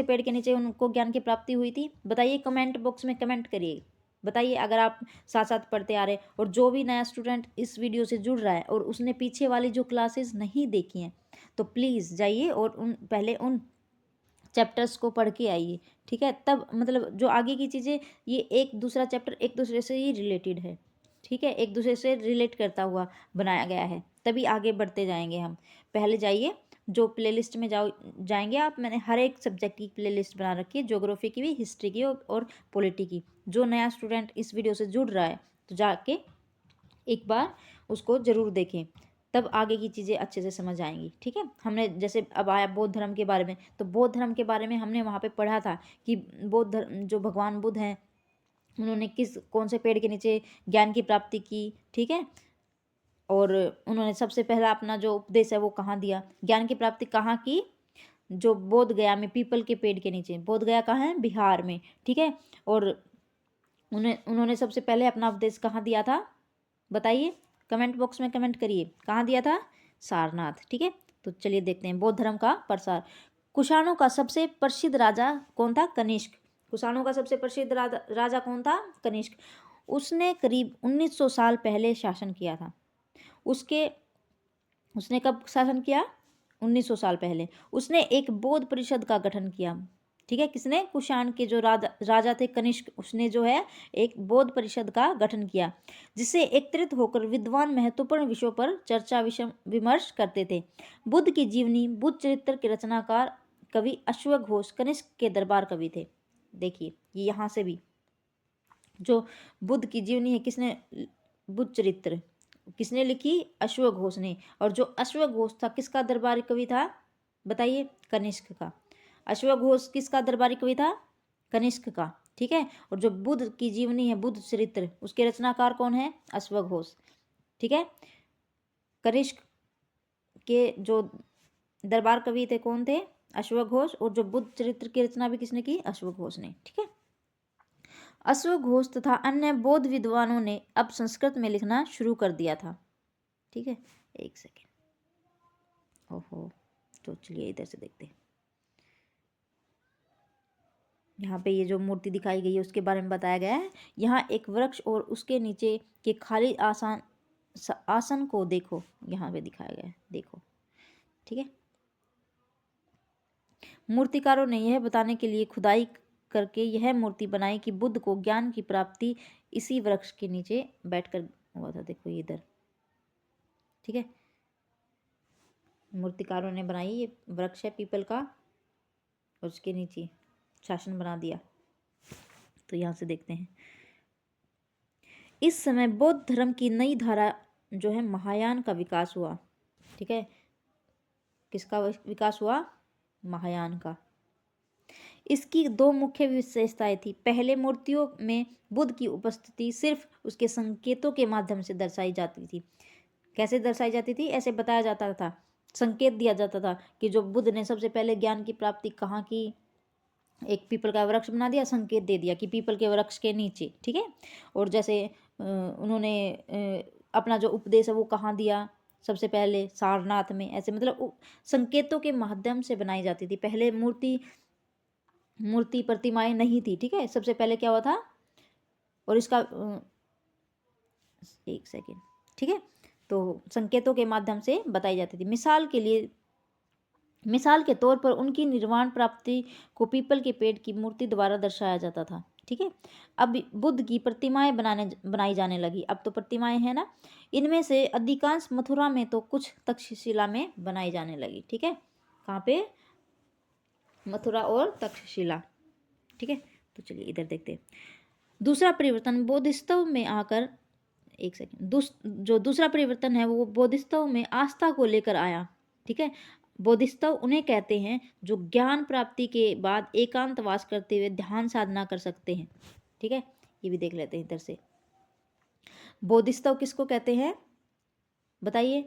पेड़ के नीचे उनको ज्ञान की प्राप्ति हुई थी? बताइए, कमेंट बॉक्स में कमेंट करिए, बताइए अगर आप साथ साथ पढ़ते आ रहे। और जो भी नया स्टूडेंट इस वीडियो से जुड़ रहा है और उसने पीछे वाली जो क्लासेस नहीं देखी हैं तो प्लीज़ जाइए और पहले उन चैप्टर्स को पढ़ के आइए, ठीक है। तब मतलब जो आगे की चीज़ें, ये एक दूसरा चैप्टर एक दूसरे से ही रिलेटेड है, ठीक है, एक दूसरे से रिलेट करता हुआ बनाया गया है, तभी आगे बढ़ते जाएंगे हम। पहले जाइए, जो प्लेलिस्ट में जाएंगे आप, मैंने हर एक सब्जेक्ट की प्लेलिस्ट बना रखी है, ज्योग्राफी की भी, हिस्ट्री की और पॉलिटी की। जो नया स्टूडेंट इस वीडियो से जुड़ रहा है तो जाके एक बार उसको ज़रूर देखें, तब आगे की चीज़ें अच्छे से समझ आएंगी, ठीक है। हमने जैसे अब आया बौद्ध धर्म के बारे में, तो बौद्ध धर्म के बारे में हमने वहाँ पे पढ़ा था कि बौद्ध धर्म जो भगवान बुद्ध हैं उन्होंने कौन से पेड़ के नीचे ज्ञान की प्राप्ति की, ठीक है। और उन्होंने सबसे पहला अपना जो उपदेश है वो कहाँ दिया, ज्ञान की प्राप्ति कहाँ की? जो बोध गया में, पीपल के पेड़ के नीचे। बोध गया कहाँ है? बिहार में, ठीक है। और उन्होंने सबसे पहले अपना उपदेश कहाँ दिया था? बताइए, कमेंट बॉक्स में कमेंट करिए, कहाँ दिया था? सारनाथ, ठीक है। तो चलिए देखते हैं बौद्ध धर्म का प्रसार। कुषाणों का सबसे प्रसिद्ध राजा कौन था? कनिष्क। कुषाणों का सबसे प्रसिद्ध राजा कौन था? कनिष्क। उसने करीब 1900 साल पहले शासन किया था। उसने कब शासन किया? 1900 साल पहले। उसने एक बौद्ध परिषद का गठन किया, ठीक है। किसने? कुषाण के जो राजा थे कनिष्क, उसने जो है एक बौद्ध परिषद का गठन किया, जिससे एकत्रित होकर विद्वान महत्वपूर्ण विषयों पर चर्चा विमर्श करते थे। बुद्ध की जीवनी, बुद्ध चरित्र के रचनाकार कवि अश्वघोष कनिष्क के दरबार कवि थे। देखिए, ये यहाँ से भी जो बुद्ध की जीवनी है, किसने? बुद्ध चरित्र किसने लिखी? अश्वघोष ने। और जो अश्वघोष था किसका दरबारी कवि था? बताइए, कनिष्क का। अश्वघोष किसका दरबारी कवि था? कनिष्क का, ठीक है। और जो बुद्ध की जीवनी है, बुद्ध चरित्र, उसके रचनाकार कौन है? अश्वघोष, ठीक है। कनिष्क के जो दरबार कवि थे कौन थे? अश्वघोष। और जो बुद्ध चरित्र की रचना भी किसने की? अश्वघोष ने, ठीक है। अश्वघोष तथा अन्य बौद्ध विद्वानों ने अब संस्कृत में लिखना शुरू कर दिया था, ठीक है। एक सेकेंड, ओहो, तो चलिए इधर से देखते हैं। यहाँ पे ये जो मूर्ति दिखाई गई है उसके बारे में बताया गया है। यहाँ एक वृक्ष और उसके नीचे के खाली आसन को देखो, यहाँ पे दिखाया गया है, देखो, ठीक है। मूर्तिकारों ने यह बताने के लिए खुदाई करके यह मूर्ति बनाई कि बुद्ध को ज्ञान की प्राप्ति इसी वृक्ष के नीचे बैठकर हुआ था। देखो ये इधर, ठीक है। मूर्तिकारों ने बनाई, ये वृक्ष है पीपल का, और उसके नीचे शासन बना दिया। तो यहाँ से देखते हैं, इस समय बौद्ध धर्म की नई धारा जो है महायान का विकास हुआ, ठीक है। किसका विकास हुआ? महायान का। इसकी दो मुख्य विशेषताएं थी। पहले, मूर्तियों में बुद्ध की उपस्थिति सिर्फ उसके संकेतों के माध्यम से दर्शाई जाती थी। कैसे दर्शाई जाती थी? ऐसे बताया जाता था, संकेत दिया जाता था कि जो बुद्ध ने सबसे पहले ज्ञान की प्राप्ति कहाँ की? एक पीपल का वृक्ष बना दिया, संकेत दे दिया कि पीपल के वृक्ष के नीचे, ठीक है। और जैसे उन्होंने अपना जो उपदेश है वो कहाँ दिया? सबसे पहले सारनाथ में। ऐसे मतलब संकेतों के माध्यम से बनाई जाती थी। पहले मूर्ति प्रतिमाएं नहीं थी, ठीक है। सबसे पहले क्या हुआ था? और इसका एक सेकेंड, ठीक है। तो संकेतों के माध्यम से बताई जाती थी। मिसाल के तौर पर उनकी निर्वाण प्राप्ति को पीपल के पेड़ की मूर्ति द्वारा दर्शाया जाता था, ठीक है। अब बुद्ध की प्रतिमाएं बनाई जाने लगी। अब तो प्रतिमाएं हैं ना, इनमें से अधिकांश मथुरा में, तो कुछ तक्षशिला में बनाई जाने लगी, ठीक है। कहाँ पे? मथुरा और तक्षशिला, ठीक है। तो चलिए इधर देखते हैं। दूसरा परिवर्तन, बोधिसत्व में आकर एक सेकेंड, जो दूसरा परिवर्तन है वो बोधिसत्व में आस्था को लेकर आया। ठीक है, बोधिसत्व उन्हें कहते हैं जो ज्ञान प्राप्ति के बाद एकांतवास करते हुए ध्यान साधना कर सकते हैं। ठीक है, ये भी देख लेते हैं इधर से। बोधिसत्व किसको कहते हैं बताइए?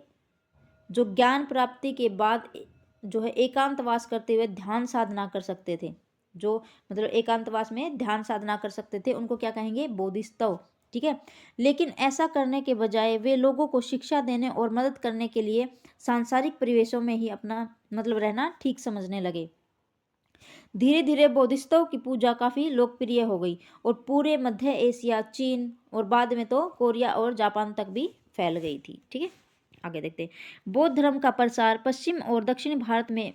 जो ज्ञान प्राप्ति के बाद जो है एकांतवास करते हुए ध्यान साधना कर सकते थे, जो मतलब एकांतवास में ध्यान साधना कर सकते थे, उनको क्या कहेंगे? बोधिसत्व। ठीक है, लेकिन ऐसा करने के बजाय वे लोगों को शिक्षा देने और मदद करने के लिए सांसारिक परिवेशों में ही अपना मतलब रहना ठीक समझने लगे। धीरे धीरे बोधिसत्व की पूजा काफ़ी लोकप्रिय हो गई और पूरे मध्य एशिया, चीन और बाद में तो कोरिया और जापान तक भी फैल गई थी। ठीक है, आगे देखते हैं। बौद्ध धर्म का प्रसार पश्चिम और दक्षिण भारत में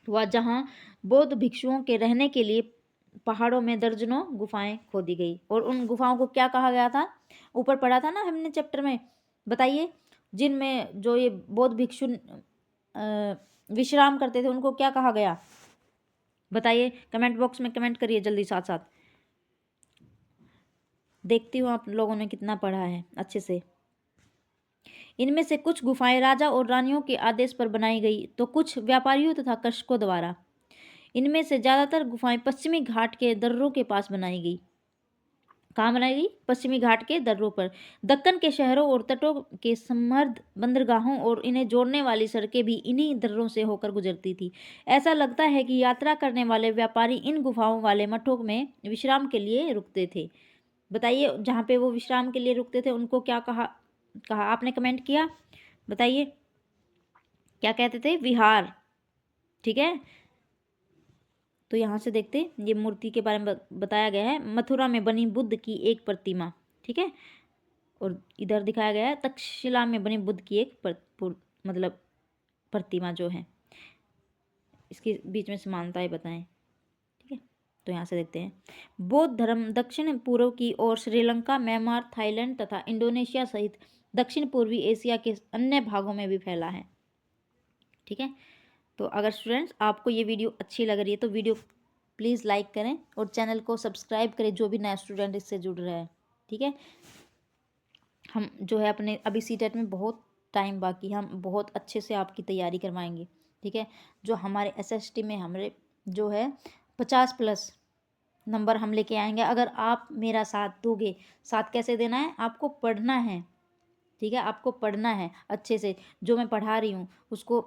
हुआ, जहाँ बौद्ध भिक्षुओं के रहने के लिए पहाड़ों में दर्जनों गुफाएं खोदी गई। और उन गुफाओं को क्या कहा गया था? ऊपर पढ़ा था ना हमने चैप्टर में, बताइए। जिनमें जो ये बौद्ध भिक्षु विश्राम करते थे उनको क्या कहा गया? बताइए, कमेंट बॉक्स में कमेंट करिए जल्दी, साथ साथ देखती हूँ आप लोगों ने कितना पढ़ा है अच्छे से। इनमें से कुछ गुफाएं राजा और रानियों के आदेश पर बनाई गई तो कुछ व्यापारियों तथा कृषकों द्वारा। इनमें से ज़्यादातर गुफाएं पश्चिमी घाट के दर्रों के पास बनाई गई। कहाँ बनाई गई? पश्चिमी घाट के दर्रों पर। दक्कन के शहरों और तटों के समृद्ध बंदरगाहों और इन्हें जोड़ने वाली सड़कें भी इन्हीं दर्रों से होकर गुजरती थी। ऐसा लगता है कि यात्रा करने वाले व्यापारी इन गुफाओं वाले मठों में विश्राम के लिए रुकते थे। बताइए, जहाँ पे वो विश्राम के लिए रुकते थे उनको क्या कहा आपने कमेंट किया? बताइए, क्या कहते थे? विहार। ठीक है, तो यहाँ से देखते ये मूर्ति के बारे में बताया गया है। मथुरा में बनी बुद्ध की एक प्रतिमा। ठीक है, और इधर दिखाया गया है तक्षशिला में बनी बुद्ध की एक मतलब प्रतिमा जो है। इसके बीच में समानताएं बताएं। ठीक है, तो यहाँ से देखते हैं। बौद्ध धर्म दक्षिण पूर्व की ओर श्रीलंका, म्यांमार, थाईलैंड तथा इंडोनेशिया सहित दक्षिण पूर्वी एशिया के अन्य भागों में भी फैला है। ठीक है, तो अगर स्टूडेंट्स आपको ये वीडियो अच्छी लग रही है तो वीडियो प्लीज़ लाइक करें और चैनल को सब्सक्राइब करें, जो भी नया स्टूडेंट इससे जुड़ रहा है। ठीक है, हम जो है अपने अभी सीटेट में बहुत टाइम बाकी है, हम बहुत अच्छे से आपकी तैयारी करवाएंगे। ठीक है, जो हमारे एसएसटी में हमारे जो है 50+ नंबर हम लेके आएंगे अगर आप मेरा साथ दोगे। साथ कैसे देना है? आपको पढ़ना है। ठीक है, आपको पढ़ना है अच्छे से। जो मैं पढ़ा रही हूँ उसको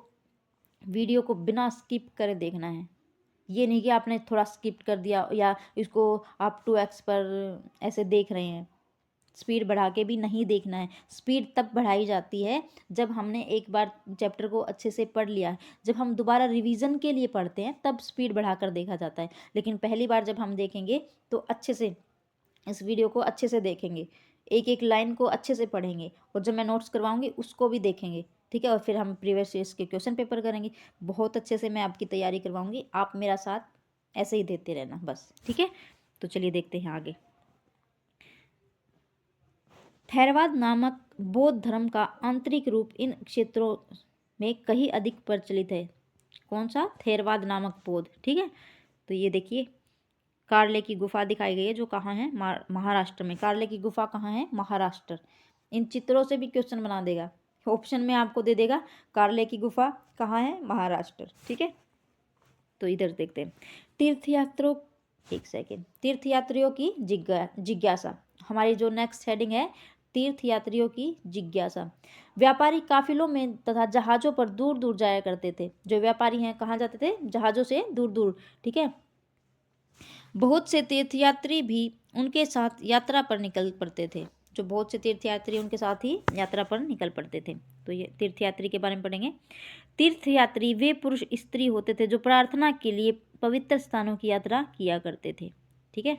वीडियो को बिना स्किप करे देखना है। ये नहीं कि आपने थोड़ा स्किप कर दिया या इसको आप 2x पर ऐसे देख रहे हैं। स्पीड बढ़ा के भी नहीं देखना है। स्पीड तब बढ़ाई जाती है जब हमने एक बार चैप्टर को अच्छे से पढ़ लिया है। जब हम दोबारा रिवीजन के लिए पढ़ते हैं तब स्पीड बढ़ाकर देखा जाता है, लेकिन पहली बार जब हम देखेंगे तो अच्छे से इस वीडियो को अच्छे से देखेंगे, एक एक लाइन को अच्छे से पढ़ेंगे और जब मैं नोट्स करवाऊंगी उसको भी देखेंगे। ठीक है, और फिर हम प्रीवियस ईयर्स के क्वेश्चन पेपर करेंगे। बहुत अच्छे से मैं आपकी तैयारी करवाऊंगी, आप मेरा साथ ऐसे ही देते रहना बस। ठीक है, तो चलिए देखते हैं आगे। थेरवाद नामक बौद्ध धर्म का आंतरिक रूप इन क्षेत्रों में कहीं अधिक प्रचलित है। कौन सा? थेरवाद नामक बौद्ध। ठीक है, तो ये देखिए कार्ले की गुफा दिखाई गई है जो कहाँ है? महाराष्ट्र में। कार्ले की गुफा कहाँ है? महाराष्ट्र। इन चित्रों से भी क्वेश्चन बना देगा, ऑप्शन में आपको दे देगा कार्ले की गुफा कहाँ है? महाराष्ट्र। ठीक है, तो इधर देखते हैं। तीर्थयात्रियों, एक सेकेंड, तीर्थयात्रियों की जिज्ञासा। हमारी जो नेक्स्ट हेडिंग है तीर्थयात्रियों की जिज्ञासा। व्यापारी काफिलों में तथा जहाज़ों पर दूर दूर जाया करते थे। जो व्यापारी हैं कहाँ जाते थे? जहाज़ों से दूर दूर। ठीक है, बहुत से तीर्थयात्री भी उनके साथ यात्रा पर निकल पड़ते थे। जो बहुत से तीर्थयात्री उनके साथ ही यात्रा पर निकल पड़ते थे। तो ये तीर्थयात्री के बारे में पढ़ेंगे। तीर्थयात्री वे पुरुष स्त्री होते थे जो प्रार्थना के लिए पवित्र स्थानों की यात्रा किया करते थे। ठीक है,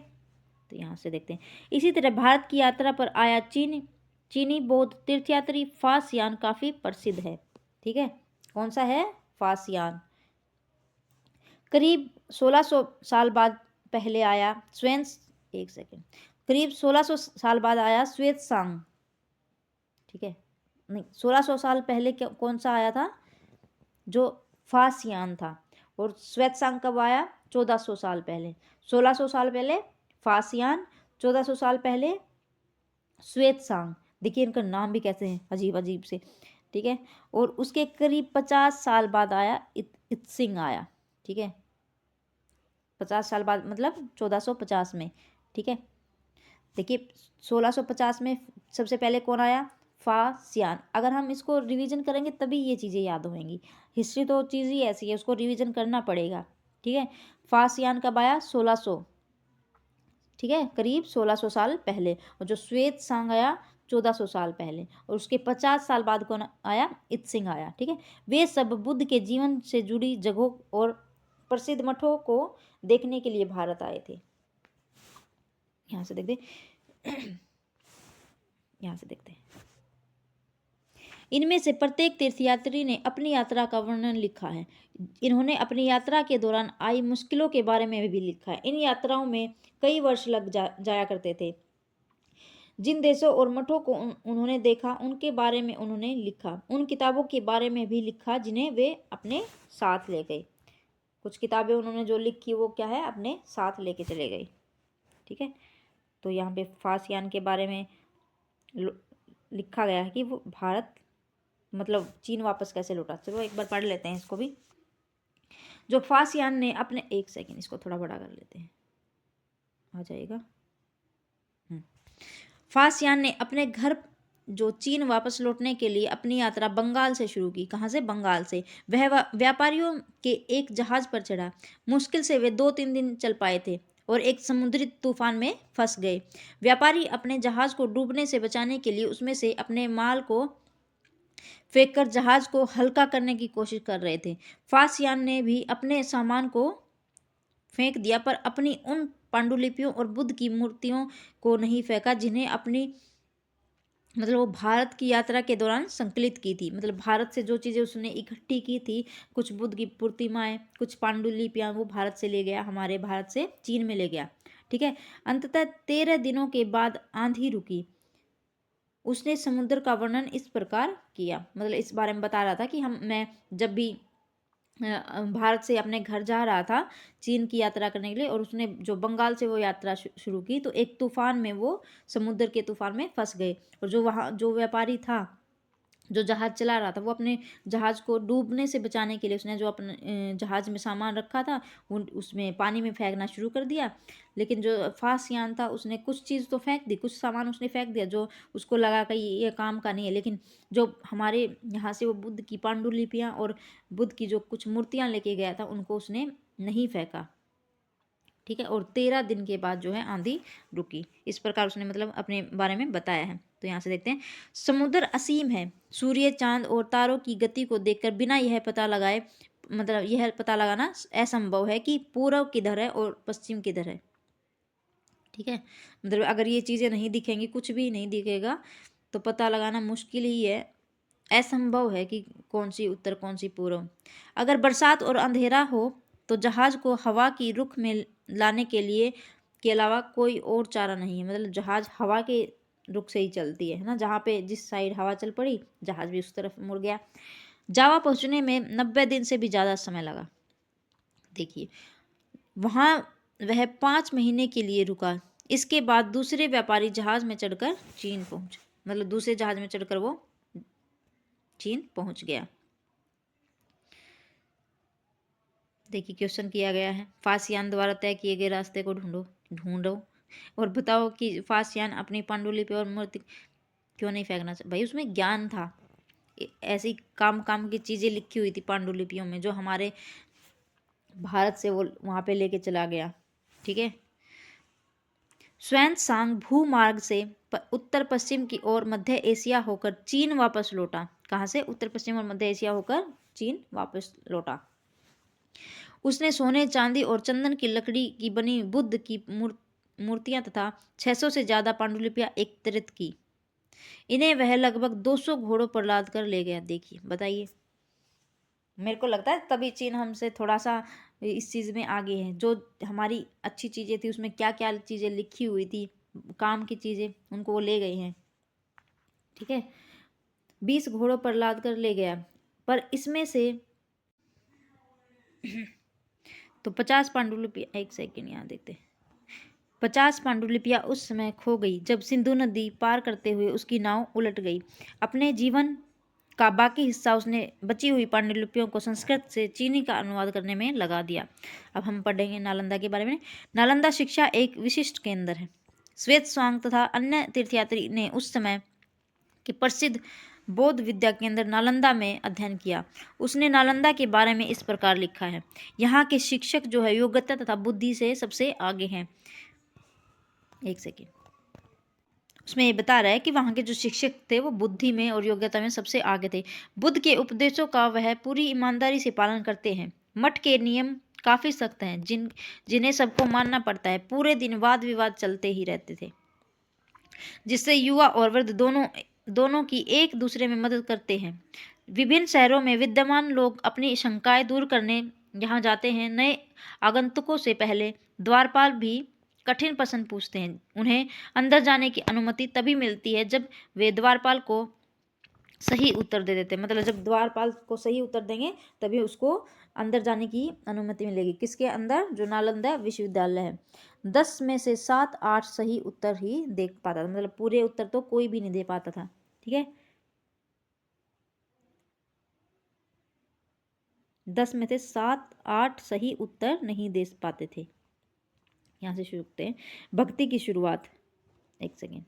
तो यहाँ से देखते हैं। इसी तरह भारत की यात्रा पर आया चीनी बौद्ध तीर्थयात्री फासियान काफ़ी प्रसिद्ध है। ठीक है, कौन सा है? फासियान। करीब 1600 साल बाद पहले आया एक सेकेंड, करीब 1600 साल बाद आया श्वेतसांग। ठीक है, नहीं 1600 साल पहले कौन सा आया था? जो फासियान था। और श्वेतसांग कब आया? 1400 साल पहले। 1600 साल पहले फासियान, 1400 साल पहले श्वेतसांग। देखिए इनका नाम भी कैसे हैं अजीब अजीब से, ठीक है। और उसके करीब 50 साल बाद आया इत्सिंग आया, ठीक है, 50 साल बाद मतलब 1450 में, ठीक है। देखिए 1650 में सबसे पहले कौन आया, फासियान। अगर हम इसको रिवीजन करेंगे तभी ये चीज़ें याद होंगी, हिस्ट्री तो चीज़ ही ऐसी है, उसको रिवीजन करना पड़ेगा, ठीक है। फासियान कब आया, 1600, ठीक है, करीब 1600 साल पहले। और जो श्वेत सांग आया 1400 साल पहले। और उसके 50 साल बाद कौन आया, इत्सिंग आया, ठीक है। वे सब बुद्ध के जीवन से जुड़ी जगहों और प्रसिद्ध मठों को देखने के लिए भारत आए थे। यहाँ से देखते यहाँ से देखते हैं, इनमें से प्रत्येक तीर्थयात्री ने अपनी यात्रा का वर्णन लिखा है। इन्होंने अपनी यात्रा के दौरान आई मुश्किलों के बारे में भी लिखा है। इन यात्राओं में कई वर्ष लग जाया करते थे। जिन देशों और मठों को उन्होंने देखा उनके बारे में उन्होंने लिखा। उन किताबों के बारे में भी लिखा जिन्हें वे अपने साथ ले गए। कुछ किताबें उन्होंने जो लिखी वो क्या है, अपने साथ लेके चले गए, ठीक है। तो यहाँ पे फासियान के बारे में लिखा गया है कि वो भारत मतलब चीन वापस कैसे लौटा। चलो एक बार पढ़ लेते हैं इसको भी। जो फासियान ने अपने, एक सेकेंड इसको थोड़ा बड़ा कर लेते हैं, आ जाएगा। फासियान ने अपने घर जो चीन वापस लौटने के लिए अपनी यात्रा बंगाल से शुरू की। कहाँ से, बंगाल से। वह व्यापारियों के एक जहाज पर चढ़ा। मुश्किल से वे 2-3 दिन चल पाए थे और एक समुद्री तूफान में फंस गए। व्यापारी अपने जहाज को डूबने से बचाने के लिए उसमें से अपने माल को फेंककर जहाज को हल्का करने की कोशिश कर रहे थे। फासियान ने भी अपने सामान को फेंक दिया, पर अपनी उन पांडुलिपियों और बुद्ध की मूर्तियों को नहीं फेंका जिन्हें अपनी मतलब वो भारत की यात्रा के दौरान संकलित की थी। मतलब भारत से जो चीज़ें उसने इकट्ठी की थी, कुछ बुद्ध की प्रतिमाएं, कुछ पांडुलिपियां, वो भारत से ले गया, हमारे भारत से चीन में ले गया, ठीक है। अंततः 13 दिनों के बाद आंधी रुकी। उसने समुद्र का वर्णन इस प्रकार किया, मतलब इस बारे में बता रहा था कि मैं जब भी भारत से अपने घर जा रहा था चीन की यात्रा करने के लिए, और उसने जो बंगाल से वो यात्रा शुरू की, तो एक तूफान में वो समुद्र के तूफान में फंस गए। और जो वहाँ जो व्यापारी था जो जहाज चला रहा था, वो अपने जहाज को डूबने से बचाने के लिए उसने जो अपने जहाज में सामान रखा था उसमें पानी में फेंकना शुरू कर दिया। लेकिन जो फासियान था उसने कुछ चीज़ तो फेंक दी, कुछ सामान उसने फेंक दिया जो उसको लगा कि ये काम का नहीं है। लेकिन जो हमारे यहाँ से वो बुद्ध की पांडुलिपियाँ और बुद्ध की जो कुछ मूर्तियाँ लेके गया था उनको उसने नहीं फेंका, ठीक है। और 13 दिन के बाद जो है आंधी रुकी। इस प्रकार उसने मतलब अपने बारे में बताया है। तो यहाँ से देखते हैं, समुद्र असीम है। सूर्य, चांद और तारों की गति को देखकर बिना यह पता लगाए, मतलब यह पता लगाना असंभव है कि पूर्व किधर है और पश्चिम किधर है, ठीक है। मतलब अगर ये चीज़ें नहीं दिखेंगी, कुछ भी नहीं दिखेगा, तो पता लगाना मुश्किल ही है, असंभव है कि कौन सी उत्तर कौन सी पूर्व। अगर बरसात और अंधेरा हो तो जहाज को हवा की रुख में लाने के लिए के अलावा कोई और चारा नहीं है। मतलब जहाज हवा के रुख से ही चलती है ना, जहाँ पे जिस साइड हवा चल पड़ी जहाज भी उस तरफ मुड़ गया। जावा पहुँचने में 90 दिन से भी ज़्यादा समय लगा। देखिए वहाँ वह 5 महीने के लिए रुका। इसके बाद दूसरे व्यापारी जहाज में चढ़कर चीन पहुँचे। मतलब दूसरे जहाज में चढ़कर वो चीन पहुँच गया। देखिए क्वेश्चन किया गया है, फासियान द्वारा तय किए गए रास्ते को ढूंढो और बताओ कि फासियान अपनी पांडुलिपि और मूर्ति क्यों नहीं फेंकना चाहिए। भाई उसमें ज्ञान था, ऐसी काम काम की चीज़ें लिखी हुई थी पांडुलिपियों में जो हमारे भारत से वो वहाँ पे लेके चला गया, ठीक है। स्वान-सांग भूमार्ग से उत्तर पश्चिम की ओर मध्य एशिया होकर चीन वापस लौटा। कहाँ से, उत्तर पश्चिम और मध्य एशिया होकर चीन वापस लौटा। उसने सोने, चांदी और चंदन की लकड़ी की बनी बुद्ध की मूर्तियां तथा 600 से ज़्यादा पांडुलिपियां एकत्रित की। इन्हें वह लगभग 200 घोड़ों पर लाद कर ले गया। देखिए बताइए, मेरे को लगता है तभी चीन हमसे थोड़ा सा इस चीज़ में आगे है। जो हमारी अच्छी चीज़ें थी उसमें क्या क्या चीज़ें लिखी हुई थी, काम की चीज़ें, उनको वो ले गए हैं, ठीक है। 20 घोड़ों पर लाद कर ले गया, पर इसमें से तो 50 पांडुलिपि, एक सेकेंड यहाँ देखते हैं, 50 पांडुलिपियां उस समय खो गई जब सिंधु नदी पार करते हुए उसकी नाव उलट गई। अपने जीवन का बाकी हिस्सा उसने बची हुई पांडुलिपियों को संस्कृत से चीनी का अनुवाद करने में लगा दिया। अब हम पढ़ेंगे नालंदा के बारे में। नालंदा शिक्षा एक विशिष्ट केंद्र है। श्वेत स्वांग तथा अन्य तीर्थयात्री ने उस समय के प्रसिद्ध बौद्ध विद्या केंद्र नालंदा में अध्ययन किया। उसने नालंदा के बारे में इस प्रकार लिखा है। यहाँ के शिक्षक जो है योग्यता तथा बुद्धि से सबसे आगे हैं। एक सेकेंड। उसमें ये बता रहा है कि वहाँ के जो शिक्षक थे वो बुद्धि में और योग्यता में सबसे आगे थे। बुद्ध के उपदेशों का वह पूरी ईमानदारी से पालन करते हैं। मठ के नियम काफ़ी सख्त हैं जिन्हें सबको मानना पड़ता है। पूरे दिन वाद विवाद चलते ही रहते थे, जिससे युवा और वृद्ध दोनों की एक दूसरे में मदद करते हैं। विभिन्न शहरों में विद्यमान लोग अपनी शंकाएं दूर करने यहाँ जाते हैं। नए आगंतुकों से पहले द्वारपाल भी कठिन प्रश्न पूछते हैं। उन्हें अंदर जाने की अनुमति तभी मिलती है जब वे द्वारपाल को सही उत्तर दे देते हैं। मतलब जब द्वारपाल को सही उत्तर देंगे तभी उसको अंदर जाने की अनुमति मिलेगी। किसके अंदर? जो नालंदा विश्वविद्यालय है। 10 में से 7-8 सही उत्तर ही दे पाता था। मतलब पूरे उत्तर तो कोई भी नहीं दे पाता था। ठीक है, 10 में से 7-8 सही उत्तर नहीं दे पाते थे। यहाँ से शुरू करते हैं भक्ति की शुरुआत। एक सेकेंड।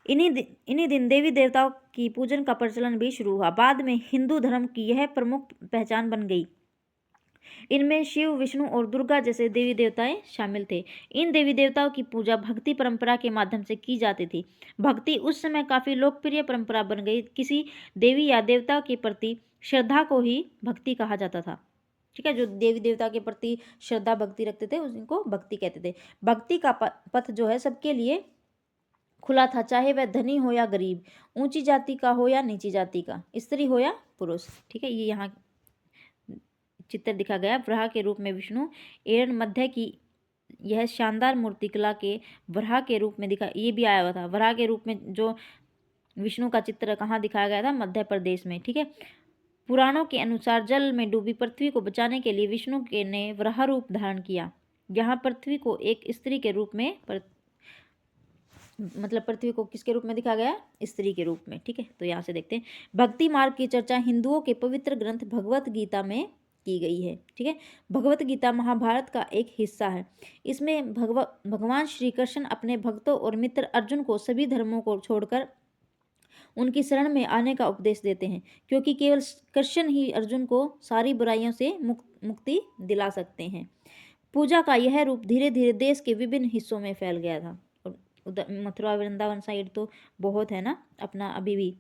इन्हीं दिन देवी देवताओं की पूजन का प्रचलन भी शुरू हुआ। बाद में हिंदू धर्म की यह प्रमुख पहचान बन गई। इनमें शिव, विष्णु और दुर्गा जैसे देवी देवताएं शामिल थे। इन देवी देवताओं की पूजा भक्ति परंपरा के माध्यम से की जाती थी। भक्ति उस समय काफी लोकप्रिय परंपरा बन गई। किसी देवी या देवता के प्रति श्रद्धा को ही भक्ति कहा जाता था। ठीक है, जो देवी देवता के प्रति श्रद्धा भक्ति रखते थे उनको भक्ति कहते थे। भक्ति का पथ जो है सबके लिए खुला था, चाहे वह धनी हो या गरीब, ऊंची जाति का हो या नीची जाति का, स्त्री हो या पुरुष। ठीक है, ये यहाँ चित्र दिखा गया। वराह के रूप में विष्णु, एरन मध्य की यह शानदार मूर्तिकला के वराह के रूप में दिखा, ये भी आया हुआ था। वराह के रूप में जो विष्णु का चित्र कहाँ दिखाया गया था? मध्य प्रदेश में। ठीक है, पुराणों के अनुसार जल में डूबी पृथ्वी को बचाने के लिए विष्णु के ने वराह रूप धारण किया। यहाँ पृथ्वी को एक स्त्री के रूप में मतलब पृथ्वी को किसके रूप में दिखा गया? स्त्री के रूप में। ठीक है, तो यहाँ से देखते हैं भक्ति मार्ग की चर्चा हिंदुओं के पवित्र ग्रंथ भगवत गीता में की गई है। ठीक है, भगवत गीता महाभारत का एक हिस्सा है। इसमें भगवान श्री कृष्ण अपने भक्तों और मित्र अर्जुन को सभी धर्मों को छोड़कर उनकी शरण में आने का उपदेश देते हैं, क्योंकि केवल कृष्ण ही अर्जुन को सारी बुराइयों से मुक्ति दिला सकते हैं। पूजा का यह रूप धीरे धीरे देश के विभिन्न हिस्सों में फैल गया था। उधर मथुरा वृंदावन साइड तो बहुत है ना अपना अभी भी।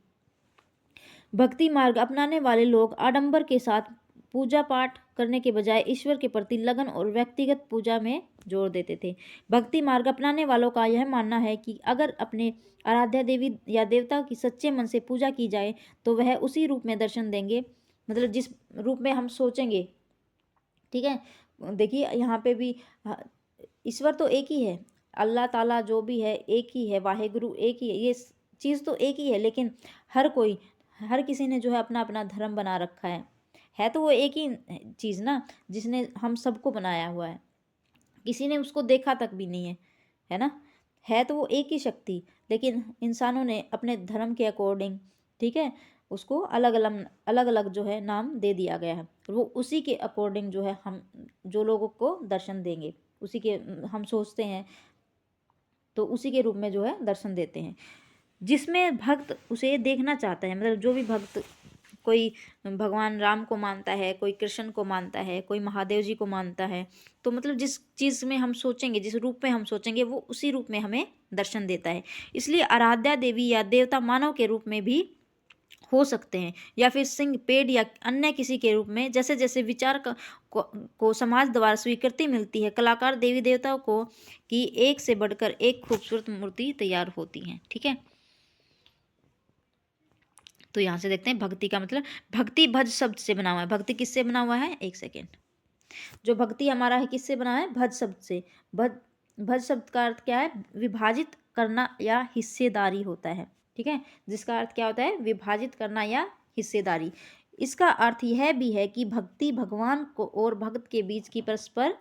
भक्ति मार्ग अपनाने वाले लोग आडंबर के साथ पूजा पाठ करने के बजाय ईश्वर के प्रति लगन और व्यक्तिगत पूजा में जोर देते थे। भक्ति मार्ग अपनाने वालों का यह मानना है कि अगर अपने आराध्य देवी या देवता की सच्चे मन से पूजा की जाए तो वह उसी रूप में दर्शन देंगे, मतलब जिस रूप में हम सोचेंगे। ठीक है, देखिए यहाँ पे भी ईश्वर तो एक ही है, अल्लाह ताला जो भी है एक ही है, वाहेगुरु एक ही है, ये चीज़ तो एक ही है। लेकिन हर किसी ने जो है अपना अपना धर्म बना रखा है तो वो एक ही चीज़ ना, जिसने हम सबको बनाया हुआ है। किसी ने उसको देखा तक भी नहीं है ना, है तो वो एक ही शक्ति, लेकिन इंसानों ने अपने धर्म के अकॉर्डिंग, ठीक है, उसको अलग अलग जो है नाम दे दिया गया है। वो उसी के अकॉर्डिंग जो है हम जो लोगों को दर्शन देंगे, उसी के हम सोचते हैं तो उसी के रूप में जो है दर्शन देते हैं, जिसमें भक्त उसे देखना चाहता है। मतलब जो भी भक्त, कोई भगवान राम को मानता है, कोई कृष्ण को मानता है, कोई महादेव जी को मानता है, तो मतलब जिस चीज़ में हम सोचेंगे, जिस रूप में हम सोचेंगे, वो उसी रूप में हमें दर्शन देता है। इसलिए आराध्या देवी या देवता मानव के रूप में भी हो सकते हैं, या फिर सिंह, पेड़ या अन्य किसी के रूप में। जैसे जैसे विचार को समाज द्वारा स्वीकृति मिलती है, कलाकार देवी देवताओं को की एक से बढ़कर एक खूबसूरत मूर्ति तैयार होती हैं। ठीक है, तो यहाँ से देखते हैं भक्ति का मतलब, भक्ति भज शब्द से बना हुआ है। भक्ति किससे बना हुआ है? एक सेकेंड। जो भक्ति हमारा है किससे बना है? भज शब्द से। भज शब्द का अर्थ क्या है? विभाजित करना या हिस्सेदारी होता है। ठीक है, जिसका अर्थ क्या होता है? विभाजित करना या हिस्सेदारी। इसका अर्थ यह भी है कि भक्ति भगवान को और भक्त के बीच की परस्पर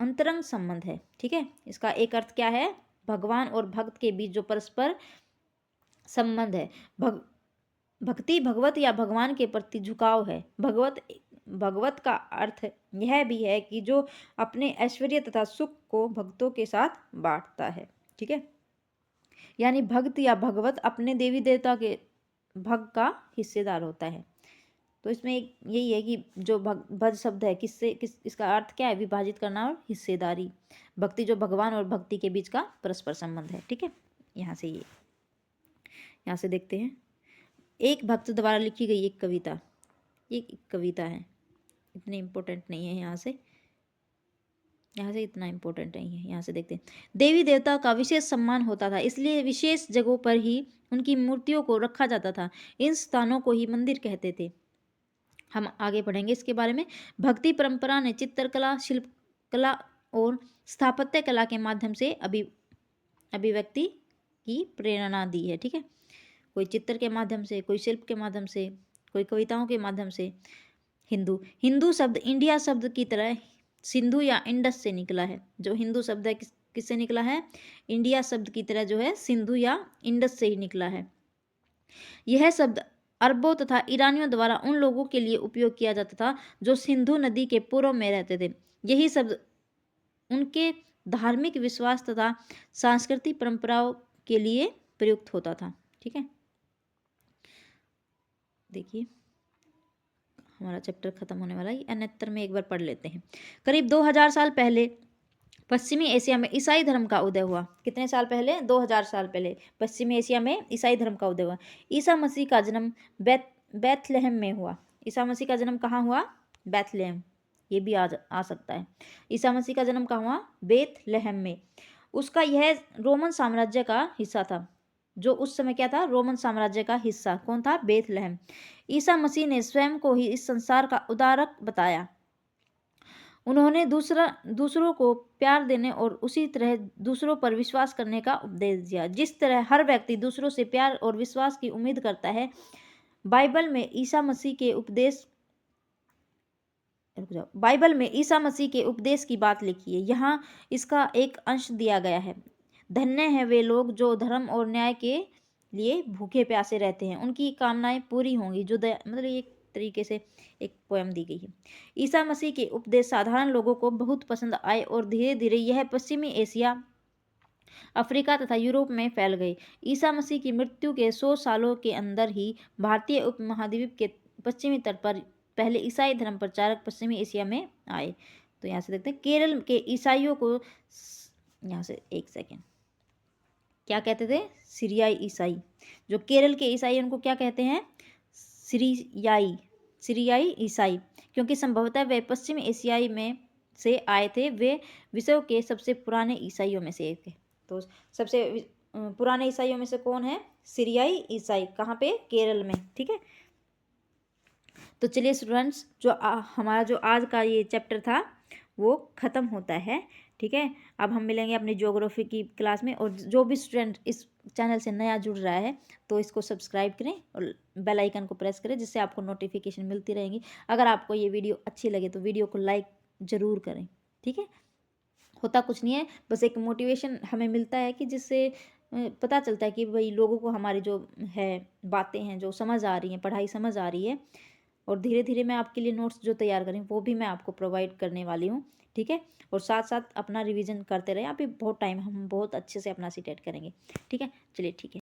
अंतरंग संबंध है। ठीक है, इसका एक अर्थ क्या है, भगवान और भक्त के बीच जो परस्पर संबंध है। भक्ति भगवत या भगवान के प्रति झुकाव है। भगवत का अर्थ यह भी है कि जो अपने ऐश्वर्य तथा सुख को भक्तों के साथ बांटता है। ठीक है, यानी भक्त या भगवत अपने देवी देवता के भग का हिस्सेदार होता है। तो इसमें एक यही है कि जो भज शब्द है इसका अर्थ क्या है, विभाजित करना और हिस्सेदारी। भक्ति जो भगवान और भक्ति के बीच का परस्पर संबंध है। ठीक है, यहाँ से देखते हैं, एक भक्त द्वारा लिखी गई एक कविता। ये एक कविता है, इतनी इम्पोर्टेंट नहीं है, यहाँ से इतना इम्पोर्टेंट नहीं है। यहाँ से देखते हैं, देवी देवता का विशेष सम्मान होता था, इसलिए विशेष जगहों पर ही उनकी मूर्तियों को रखा जाता था। इन स्थानों को ही मंदिर कहते थे। हम आगे पढ़ेंगे इसके बारे में। भक्ति परंपरा ने चित्रकला, शिल्पकला और स्थापत्य कला के माध्यम से अभिव्यक्ति की प्रेरणा दी है। ठीक है, कोई चित्र के माध्यम से, कोई शिल्प के माध्यम से, कोई कविताओं के माध्यम से। हिंदू शब्द इंडिया शब्द की तरह सिंधु या इंडस से निकला है। जो हिंदू शब्द है किससे निकला है, इंडिया शब्द की तरह जो है सिंधु या इंडस से ही निकला है। यह शब्द अरबों तथा ईरानियों द्वारा उन लोगों के लिए उपयोग किया जाता था जो सिंधु नदी के पूर्व में रहते थे। यही शब्द उनके धार्मिक विश्वास तथा सांस्कृतिक परंपराओं के लिए प्रयुक्त होता था। ठीक है, देखिए हमारा चैप्टर खत्म होने वाला है, 69 में एक बार पढ़ लेते हैं। करीब 2000 साल पहले पश्चिमी एशिया में ईसाई धर्म का उदय हुआ। कितने साल पहले, 2000 साल पहले पश्चिमी एशिया में ईसाई धर्म का उदय हुआ। ईसा मसीह का जन्म बैथलेहम में हुआ। ईसा मसीह का जन्म कहाँ हुआ, बैथलेहम, ये भी आ सकता है। ईसा मसीह का जन्म कहाँ हुआ, बैथलेहम में। उसका यह रोमन साम्राज्य का हिस्सा था। जो उस समय क्या था, रोमन साम्राज्य का हिस्सा कौन था, बैथलेहम। ईसा मसीह ने स्वयं को ही इस संसार का उद्धारक बताया। उन्होंने दूसरों को प्यार देने और उसी तरह दूसरों पर विश्वास करने का उपदेश दिया। जिस तरह हर व्यक्ति दूसरों से प्यार और विश्वास की उम्मीद करता है, बाइबल में ईसा मसीह के उपदेश की बात लिखी है। यहाँ इसका एक अंश दिया गया है। धन्य है वे लोग जो धर्म और न्याय के लिए भूखे प्यासे रहते हैं, उनकी कामनाएं पूरी होंगी। मतलब एक तरीके से एक पोएम दी गई है। ईसा मसीह के उपदेश साधारण लोगों को बहुत पसंद आए और धीरे धीरे यह पश्चिमी एशिया, अफ्रीका तथा यूरोप में फैल गए। ईसा मसीह की मृत्यु के 100 सालों के अंदर ही भारतीय उपमहाद्वीप के पश्चिमी तट पर पहले ईसाई धर्म प्रचारक पश्चिमी एशिया में आए। तो यहाँ से देखते हैं, केरल के ईसाइयों को, यहाँ से एक सेकेंड, क्या कहते थे, सीरियाई ईसाई। जो केरल के ईसाई उनको क्या कहते हैं, सीरियाई ईसाई, क्योंकि संभवतः वे पश्चिम एशियाई में से आए थे। वे विश्व के सबसे पुराने ईसाइयों में से एक है। तो सबसे पुराने ईसाइयों में से कौन है, सीरियाई ईसाई। कहाँ पे, केरल में। ठीक है, तो चलिए स्टूडेंट्स, हमारा जो आज का ये चैप्टर था वो ख़त्म होता है। ठीक है, अब हम मिलेंगे अपनी ज्योग्राफी की क्लास में। और जो भी स्टूडेंट इस चैनल से नया जुड़ रहा है तो इसको सब्सक्राइब करें और बेल आइकन को प्रेस करें, जिससे आपको नोटिफिकेशन मिलती रहेंगी। अगर आपको ये वीडियो अच्छी लगे तो वीडियो को लाइक ज़रूर करें। ठीक है, होता कुछ नहीं है, बस एक मोटिवेशन हमें मिलता है कि जिससे पता चलता है कि भाई लोगों को हमारी जो है बातें हैं जो समझ आ रही हैं, पढ़ाई समझ आ रही है। और धीरे धीरे मैं आपके लिए नोट्स जो तैयार करें वो भी मैं आपको प्रोवाइड करने वाली हूँ। ठीक है, और साथ साथ अपना रिवीजन करते रहें। अभी बहुत टाइम, हम बहुत अच्छे से अपना सीटेट करेंगे। ठीक है, चलिए ठीक है।